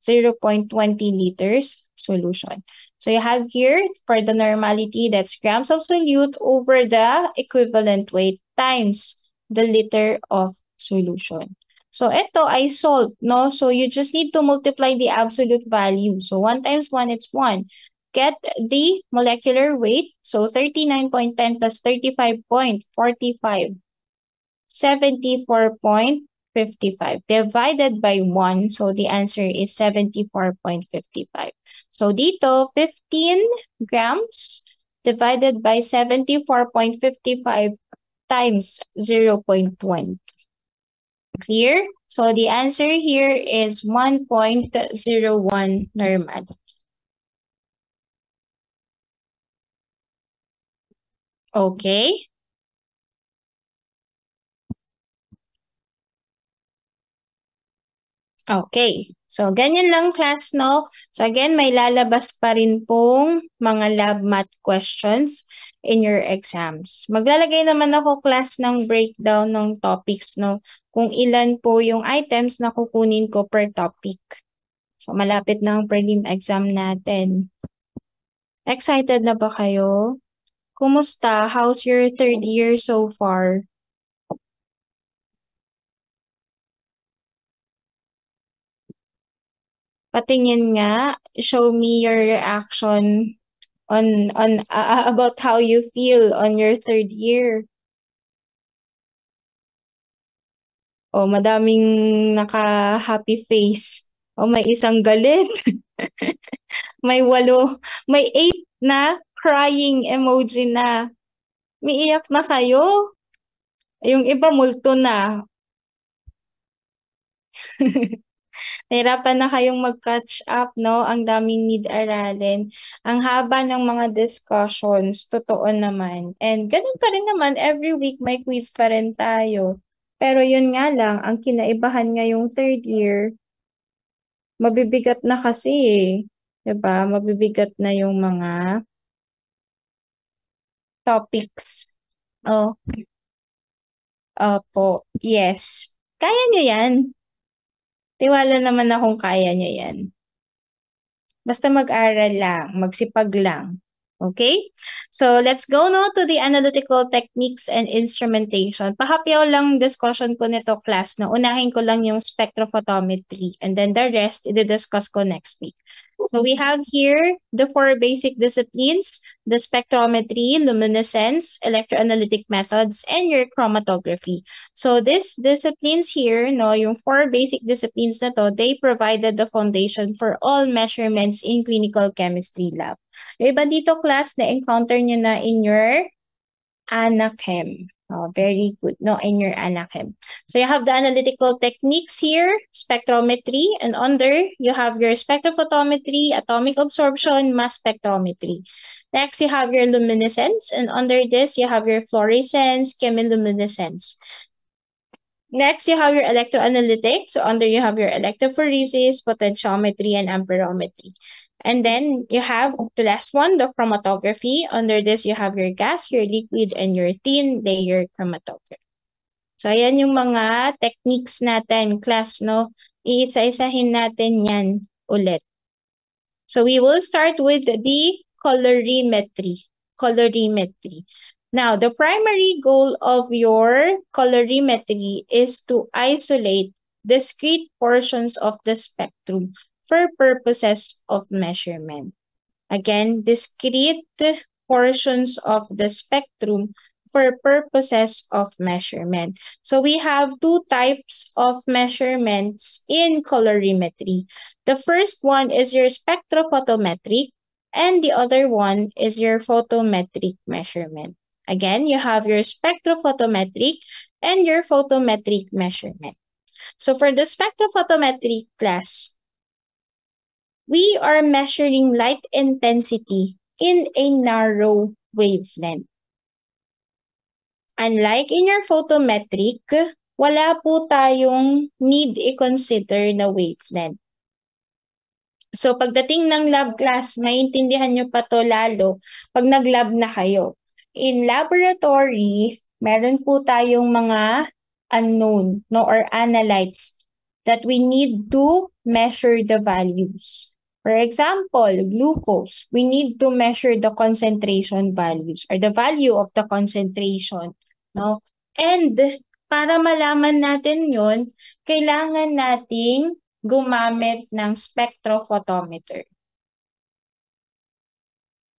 0.20 liters solution. So you have here, for the normality, that's grams of solute over the equivalent weight times the liter of solution. So ito ay salt, no? So you just need to multiply the absolute value. So 1 times 1, it's 1. Get the molecular weight. So 39.10 plus 35.45. 74.55 divided by 1. So the answer is 74.55. So dito, 15 grams divided by 74.55 times 0.20. Clear? So the answer here is 1.01 normal. Okay. Okay. So, ganyan lang class, no? So, again, may lalabas pa rin pong mga lab math questions in your exams. Maglalagay naman ako class ng breakdown ng topics, no? Kung ilan po yung items na kukunin ko per topic. So, malapit na ang prelim exam natin. Excited na ba kayo? Kumusta? How's your third year so far? Patingin nga, show me your reaction on about how you feel on your third year. O, madaming naka-happy face. O, may isang galit. May 8, may 8 na crying emoji na. Umiiyak na kayo? Yung iba multo na. Nahirapan na kayong mag-catch up, no? Ang daming need aralin. Ang haba ng mga discussions, totoo naman. And ganun pa rin naman, every week may quiz pa rin tayo. Pero yun nga lang, ang kinaibahan ngayong third year, mabibigat na kasi eh. 'Di ba? Mabibigat na yung mga topics. Oh, opo. Yes. Kaya nyo yan. Tiwala naman akong kaya nyo yan. Basta mag-aral lang, magsipag lang. Okay? So, let's go no to the analytical techniques and instrumentation. Pahapyaw lang discussion ko nito, class, na unahin ko lang yung spectrophotometry and then the rest, i-discuss ko next week. So, we have here the 4 basic disciplines, the spectrometry, luminescence, electroanalytic methods, and your chromatography. So, these disciplines here, no, yung 4 basic disciplines na to, they provided the foundation for all measurements in clinical chemistry lab. Yung iba dito, class, na-encounter nyo na in your ANACHEM. Oh, very good, no, in your ANACHEM. So you have the analytical techniques here, spectrometry, and under you have your spectrophotometry, atomic absorption, mass spectrometry. Next, you have your luminescence, and under this, you have your fluorescence, chemiluminescence. Next, you have your electroanalytics. So under you have your electrophoresis, potentiometry, and amperometry. And then you have the last one, the chromatography. Under this, you have your gas, your liquid, and your thin layer chromatography. So ayan yung mga techniques natin, class, no? Iisa-isahin natin yan ulit. So we will start with the colorimetry. Now, the primary goal of your colorimetry is to isolate discrete portions of the spectrum for purposes of measurement. Again, discrete portions of the spectrum for purposes of measurement. So we have 2 types of measurements in colorimetry. The first one is your spectrophotometric, and the other one is your photometric measurement. Again, you have your spectrophotometric and your photometric measurement. So for the spectrophotometric class, we are measuring light intensity in a narrow wavelength. Unlike in your photometric, wala po tayong need i-consider na wavelength. So pagdating ng lab class, maintindihan nyo pa to lalo pag nag-lab na kayo. In laboratory, meron po tayong mga unknown, no, or analytes that we need to measure the values. For example, glucose, we need to measure the concentration values or the value of the concentration, no? And para malaman natin yun, kailangan nating gumamit ng spectrophotometer.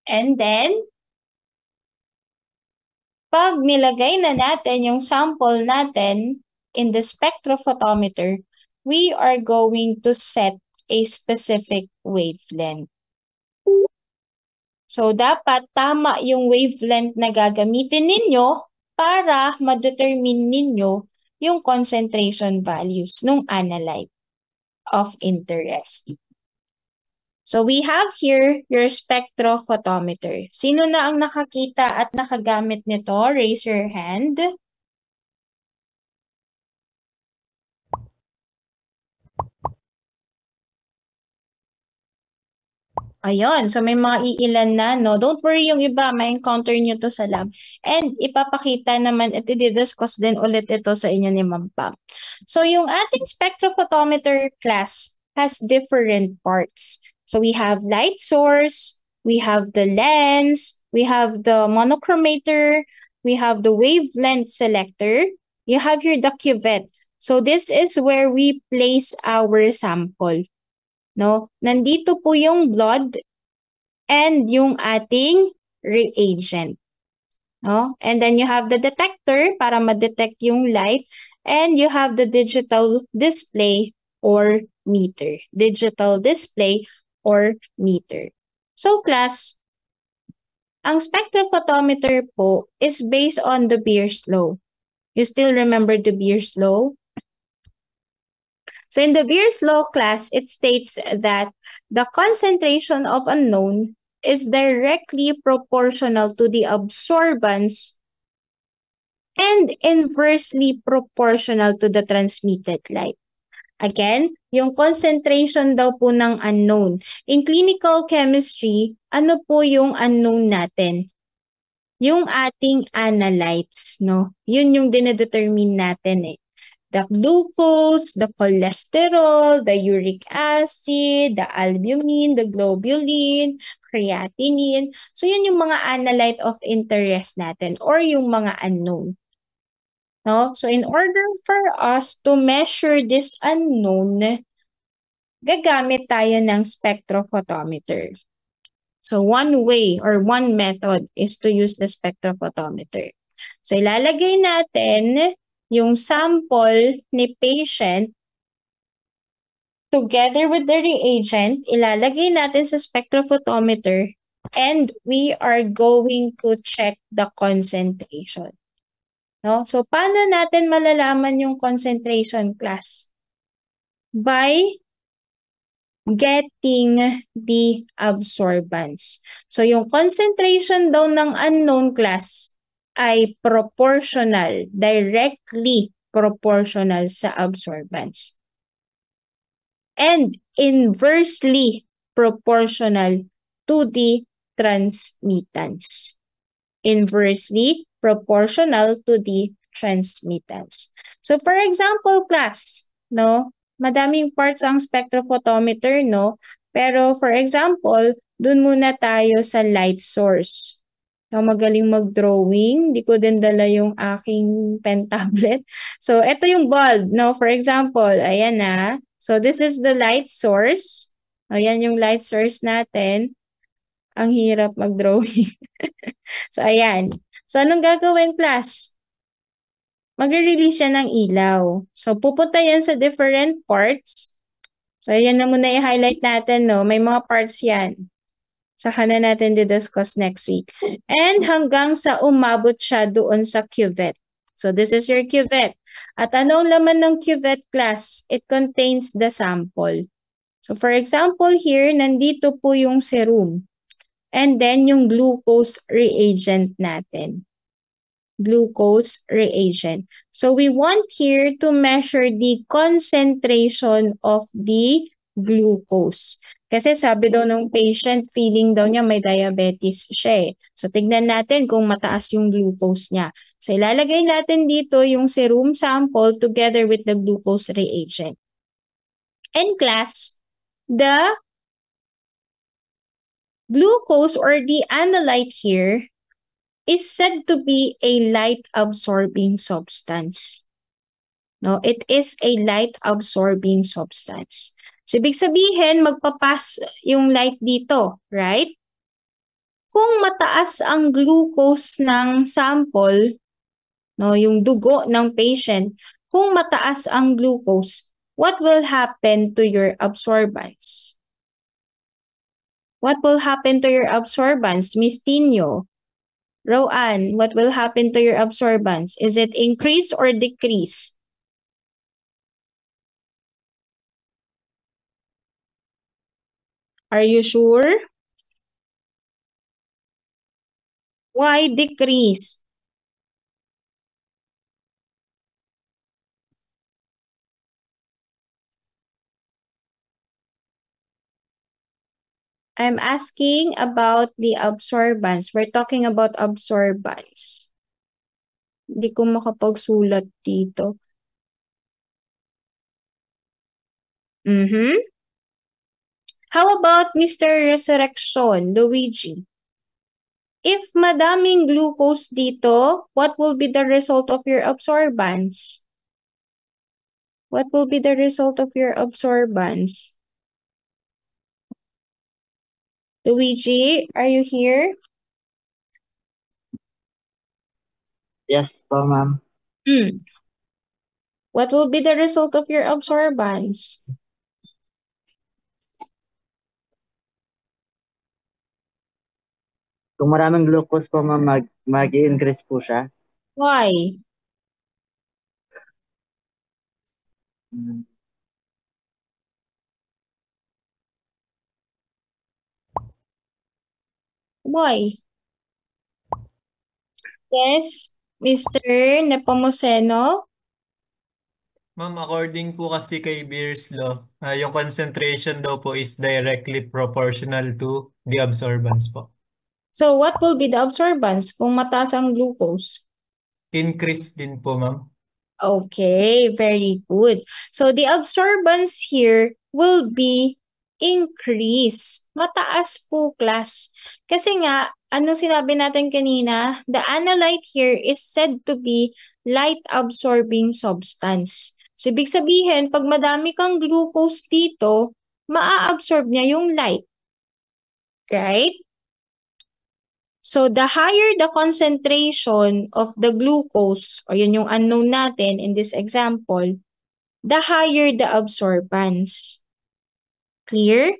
And then, pag nilagay na natin yung sample natin in the spectrophotometer, we are going to set a specific wavelength. So, dapat tama yung wavelength na gagamitin ninyo para ma-determine ninyo yung concentration values ng analyte of interest. So, we have here your spectrophotometer. Sino na ang nakakita at nakagamit nito? Raise your hand. Ayun, so may mga iilan na, no? Don't worry, yung iba, ma-encounter nyo to sa lab. And ipapakita naman at i-discuss din ulit ito sa inyo ni Ma'am Pam. So yung ating spectrophotometer class has different parts. So we have light source, we have the lens, we have the monochromator, we have the wavelength selector, you have your the cuvette. So this is where we place our sample. No? Nandito po yung blood and yung ating reagent. No? And then you have the detector para ma-detect yung light. And you have the digital display or meter. Digital display or meter. So class, ang spectrophotometer po is based on the Beer's law. You still remember the Beer's law? So in the Beer's law class, it states that the concentration of unknown is directly proportional to the absorbance and inversely proportional to the transmitted light. Again, yung concentration daw po ng unknown. In clinical chemistry, ano po yung unknown natin? Yung ating analytes, no? Yun yung dinedetermine natin eh. The glucose, the cholesterol, the uric acid, the albumin, the globulin, creatinine. So yun yung mga analyte of interest natin or yung mga unknown. No? So in order for us to measure this unknown, gagamit tayo ng spectrophotometer. So one way or one method is to use the spectrophotometer. So ilalagay natin yung sample ni patient together with the reagent, ilalagay natin sa spectrophotometer and we are going to check the concentration. No? So, paano natin malalaman yung concentration, class? By getting the absorbance. So, yung concentration daw ng unknown, class, ay proportional, directly proportional sa absorbance. And inversely proportional to the transmittance. Inversely proportional to the transmittance. So for example, class, no, madaming parts ang spectrophotometer, no, pero for example, dun muna tayo sa light source. No, magaling mag-drawing, di ko din dala yung aking pen tablet. So ito yung bulb, no, for example, ayan na. So this is the light source. Ayan yung light source natin. Ang hirap mag-drawing. So ayan. So, anong gagawin, class? Mag-release siya ng ilaw. So, pupunta yan sa different parts. So, ayan na muna i-highlight natin, no? May mga parts yan. Saka na natin di-discuss next week. And hanggang sa umabot siya doon sa cuvette. So, this is your cuvette. At anong laman ng cuvette, class? It contains the sample. So, for example, here, nandito po yung serum. And then, yung glucose reagent natin. Glucose reagent. So, we want here to measure the concentration of the glucose. Kasi sabi daw ng patient, feeling daw niya may diabetes siya. So, tignan natin kung mataas yung glucose niya. So, ilalagay natin dito yung serum sample together with the glucose reagent. And class, the glucose or the analyte here is said to be a light-absorbing substance. No, it is a light-absorbing substance. So, ibig sabihin, magpapas yung light dito, right? Kung mataas ang glucose ng sample, no, yung dugo ng patient, kung mataas ang glucose, what will happen to your absorbance? What will happen to your absorbance, Miss Tino? Roanne, what will happen to your absorbance? Is it increase or decrease? Are you sure? Why decrease? I'm asking about the absorbance. We're talking about absorbance. Hindi ko makapagsulat dito. How about Mr. Resurrection, Luigi? If madaming glucose dito, what will be the result of your absorbance? What will be the result of your absorbance? Luigi, are you here? Yes po, ma'am. What will be the result of your absorbance? Kung maraming glucose po, ma'am, mag-i-increase po siya. Why? Why? Yes, Mr. Nepomuceno? Ma'am, according po kasi kay Beer's law, yung concentration daw po is directly proportional to the absorbance po. So what will be the absorbance kung mataas ang glucose? Increase din po, ma'am. Okay, very good. So the absorbance here will be increase. Mataas po, class. Kasi nga, ano sinabi natin kanina? The analyte here is said to be light-absorbing substance. So, ibig sabihin, pag madami kang glucose dito, maa-absorb niya yung light. Right? So, the higher the concentration of the glucose, o yun yung unknown natin in this example, the higher the absorbance. Clear?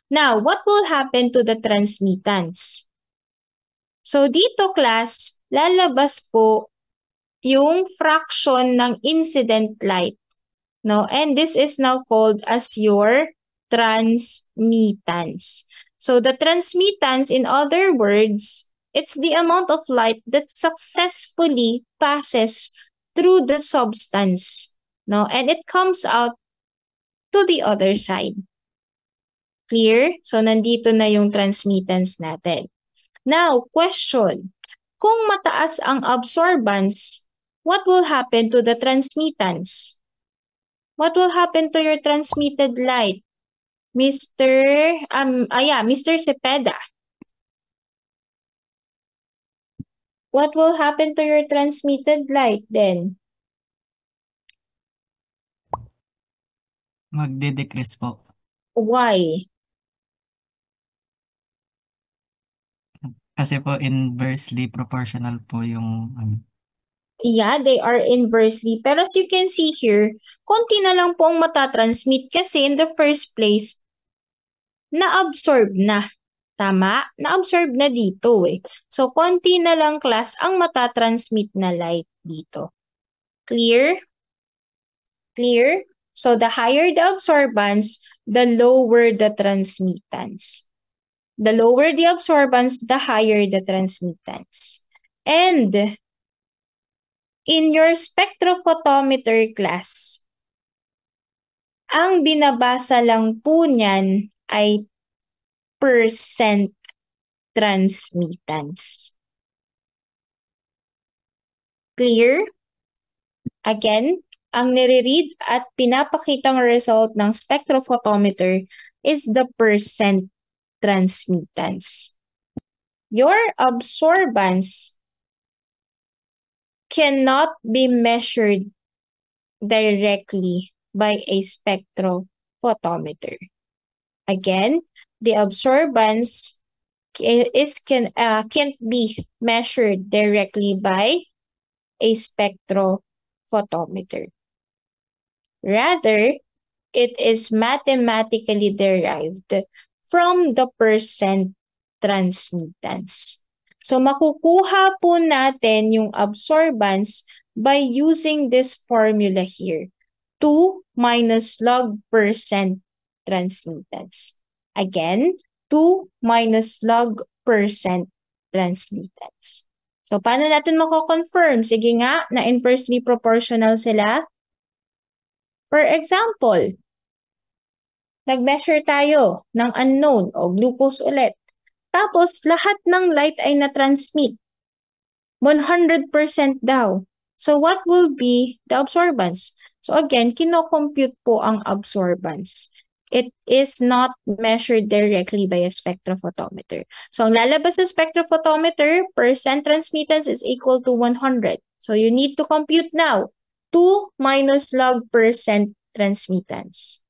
Now, what will happen to the transmittance? So, dito class, lalabas po yung fraction ng incident light. No? And this is now called as your transmittance. So the transmittance, in other words, it's the amount of light that successfully passes through the substance. No? And it comes out to the other side. Clear? So nandito na yung transmittance natin. Now, question. Kung mataas ang absorbance, what will happen to the transmittance? What will happen to your transmitted light? Mr. Cepeda. What will happen to your transmitted light then? Magde-decrease po. Why? Kasi po inversely proportional po yung Yeah, they are inversely. Pero as you can see here, konti na lang po ang matatransmit kasi in the first place, na-absorb na. Tama? Na-absorb na dito eh. So, konti na lang class ang matatransmit na light dito. Clear? Clear? So, the higher the absorbance, the lower the transmittance. The lower the absorbance, the higher the transmittance. And in your spectrophotometer class, ang binabasa lang po niyan ay percent transmittance. Clear? Again, ang nire-read at pinapakitang result ng spectrophotometer is the percent transmittance. Your absorbance cannot be measured directly by a spectrophotometer. Again, the absorbance can't be measured directly by a spectrophotometer. Rather, it is mathematically derived from the percent transmittance. So, makukuha po natin yung absorbance by using this formula here. 2 minus log percent transmittance. Again, 2 minus log percent transmittance. So, paano natin mako-confirm? Sige nga, na inversely proportional sila. For example, nag-measure tayo ng unknown o glucose ulit. Tapos, lahat ng light ay na-transmit. 100% daw. So, what will be the absorbance? So, again, kino-compute po ang absorbance. It is not measured directly by a spectrophotometer. So, ang lalabas sa spectrophotometer, percent transmittance is equal to 100. So, you need to compute now. 2 minus log percent transmittance.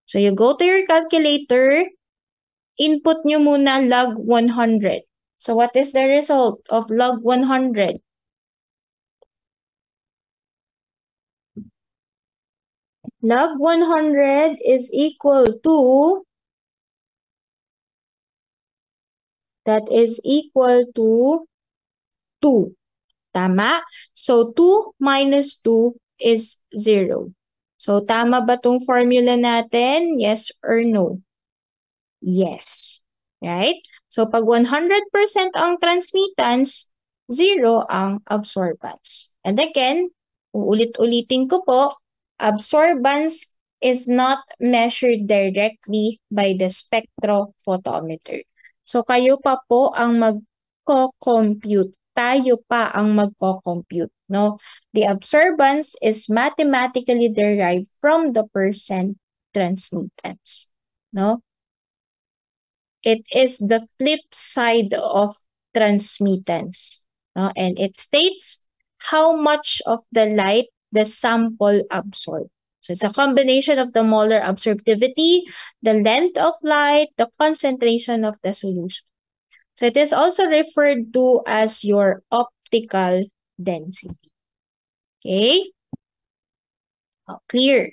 So, you go to your calculator, input nyo muna log 100. So, what is the result of log 100? Log 100 is equal to, that is equal to 2. Tama? So, 2 minus 2 is 0. So, tama ba tong formula natin? Yes or no? Yes. Right? So, pag 100% ang transmittance, 0 ang absorbance. And again, uulit-ulitin ko po, absorbance is not measured directly by the spectrophotometer. So, kayo pa po ang magko-compute. Tayo pa ang magko-compute, no? The absorbance is mathematically derived from the percent transmittance, no? It is the flip side of transmittance, no? And it states how much of the light the sample absorbed. So it's a combination of the molar absorptivity, the length of light, the concentration of the solution. So it is also referred to as your optical density. Okay? Oh, clear.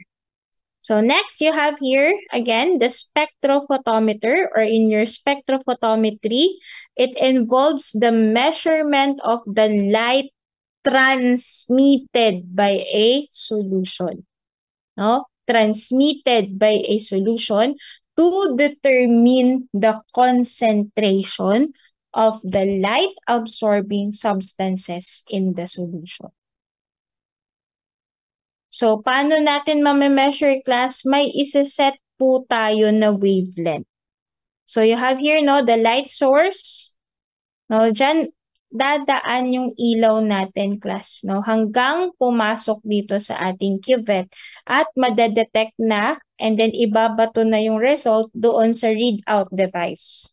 So next you have here, again, the spectrophotometer, or in your spectrophotometry, it involves the measurement of the light transmitted by a solution. No? Transmitted by a solution to determine the concentration of the light-absorbing substances in the solution. So, paano natin ma-measure, class? May isa-set po tayo na wavelength. So, you have here, no, the light source. No, dyan, dadaan yung ilaw natin, class, no, hanggang pumasok dito sa ating cuvette at madedetect na, and then ibabato na yung result doon sa readout device,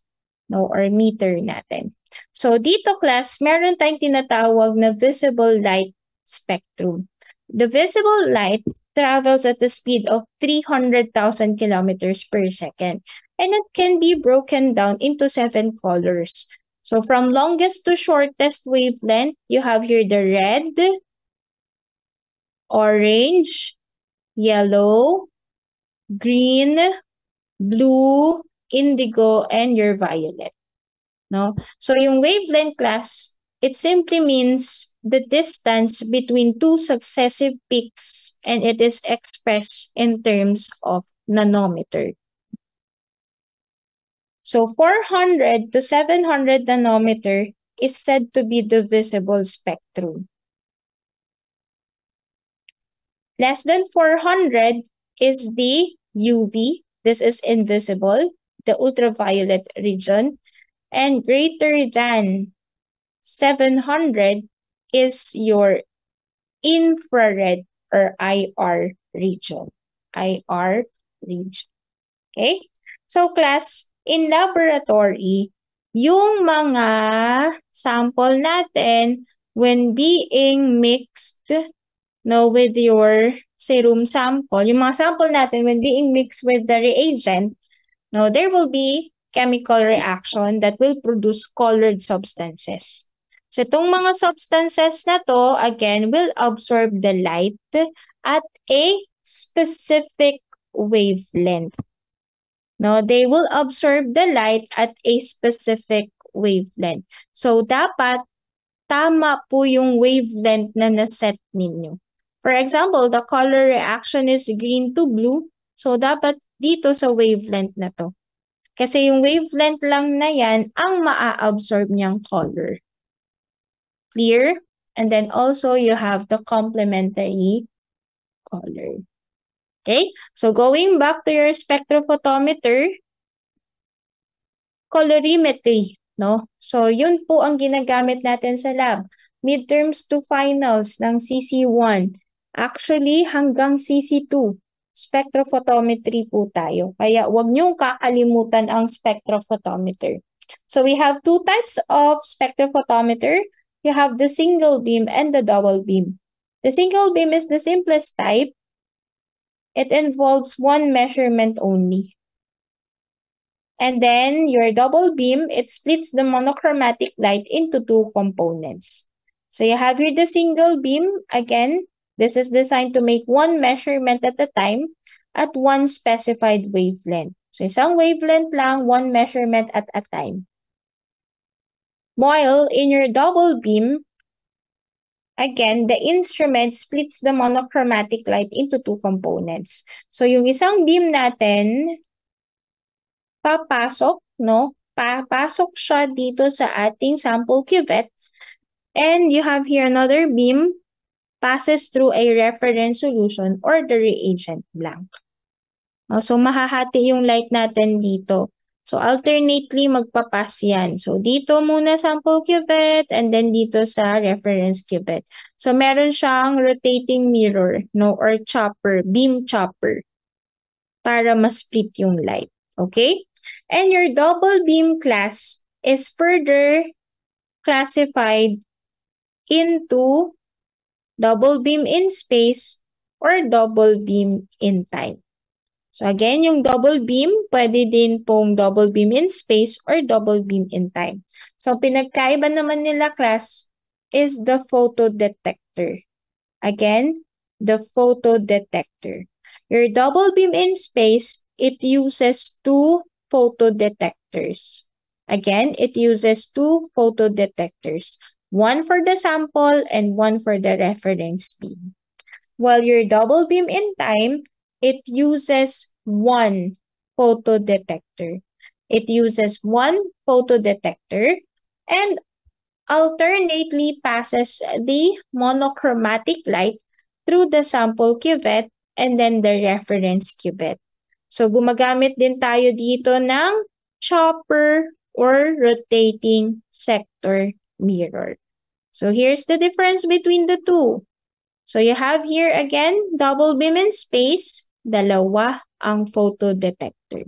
no, or meter natin. So, dito, class, meron tayong tinatawag na visible light spectrum. The visible light travels at the speed of 300,000 kilometers per second, and it can be broken down into 7 colors. So from longest to shortest wavelength, you have here the red, orange, yellow, green, blue, indigo, and your violet. No? So yung wavelength, class, it simply means the distance between two successive peaks, and it is expressed in terms of nanometer. So 400 to 700 nanometer is said to be the visible spectrum. Less than 400 is the UV. This is invisible, the ultraviolet region. And greater than 700 is your infrared or IR region. IR region. Okay? So class, in laboratory, yung mga sample natin, when being mixed, no, with your serum sample, yung mga sample natin, when being mixed with the reagent, no, there will be chemical reaction that will produce colored substances. So itong mga substances na to, again, will absorb the light at a specific wavelength. No, they will absorb the light at a specific wavelength. So, dapat tama po yung wavelength na naset ninyo. For example, the color reaction is green to blue. So, dapat dito sa wavelength na to. Kasi yung wavelength lang na yan ang maa-absorb niyang color. Clear? And then also, you have the complementary color. Okay, so going back to your spectrophotometer, colorimetry, no? So, yun po ang ginagamit natin sa lab. Midterms to finals ng CC1. Actually, hanggang CC2, spectrophotometry po tayo. Kaya wag niyong kakalimutan ang spectrophotometer. So, we have two types of spectrophotometer. You have the single beam and the double beam. The single beam is the simplest type. It involves one measurement only. And then your double beam, it splits the monochromatic light into two components. So you have here the single beam. Again, This is designed to make one measurement at a time at one specified wavelength. So isang wavelength lang, one measurement at a time. While in your double beam, again, the instrument splits the monochromatic light into two components. So yung isang beam natin, papasok, no? Papasok siya dito sa ating sample cuvette. And you have here another beam passes through a reference solution or the reagent blank. So mahahati yung light natin dito. So alternately magpapass yan. So dito muna sample cuvette and then dito sa reference cuvette. So meron siyang rotating mirror, no, or chopper, beam chopper para ma-split yung light. Okay? And your double beam class is further classified into double beam in space or double beam in time. So again, yung double beam, pwede din pong double beam in space or double beam in time. So pinagkaiba naman nila class is the photodetector. Again, the photodetector. Your double beam in space, it uses two photodetectors. Again, it uses two photodetectors. One for the sample and one for the reference beam. While your double beam in time, it uses one photodetector. It uses one photodetector and alternately passes the monochromatic light through the sample cuvette and then the reference cuvette. So gumagamit din tayo dito ng chopper or rotating sector mirror. So here's the difference between the two. So you have here again, double beam in space, dalawa ang photodetector.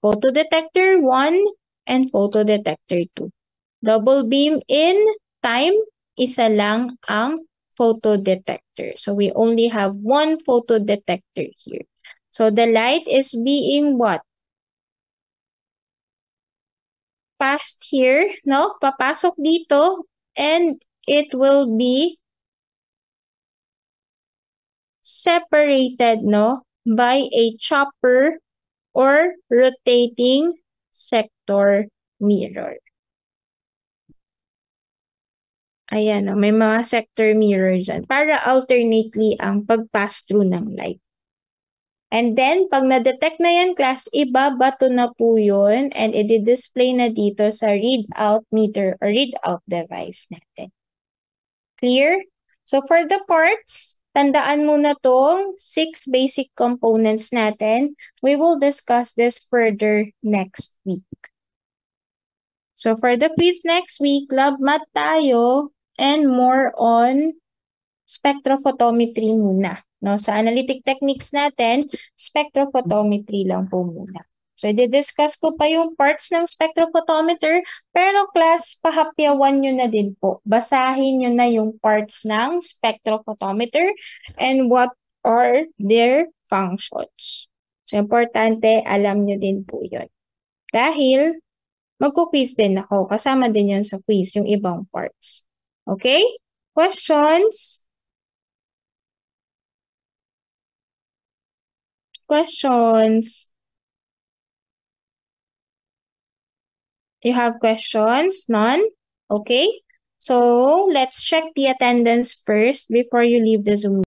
Photodetector 1 and photodetector 2. Double beam in time, isa lang ang photodetector. So we only have one photodetector here. So the light is being what? Passed here, no? Papasok dito and it will be separated, no, by a chopper or rotating sector mirror. Ayan, no, may mga sector mirror dyan para alternately ang pag-pass through ng light. And then, pag na-detect na yan, class, ibabato na po yun and i-display na dito sa readout meter or readout device natin. Clear? So, for the parts, tandaan muna tong 6 basic components natin. We will discuss this further next week. So, for the quiz next week, lab math tayo and more on spectrophotometry muna. No, sa analytic techniques natin, spectrophotometry lang po muna. So, i-discuss ko pa yung parts ng spectrophotometer, pero class, pahapyawan nyo na din po. Basahin nyo na yung parts ng spectrophotometer and what are their functions. So, importante, alam nyo din po yun. Dahil, magkuquiz din ako. Kasama din yun sa quiz, yung ibang parts. Okay? Questions? Questions? You have questions? None? Okay. So, let's check the attendance first before you leave the Zoom.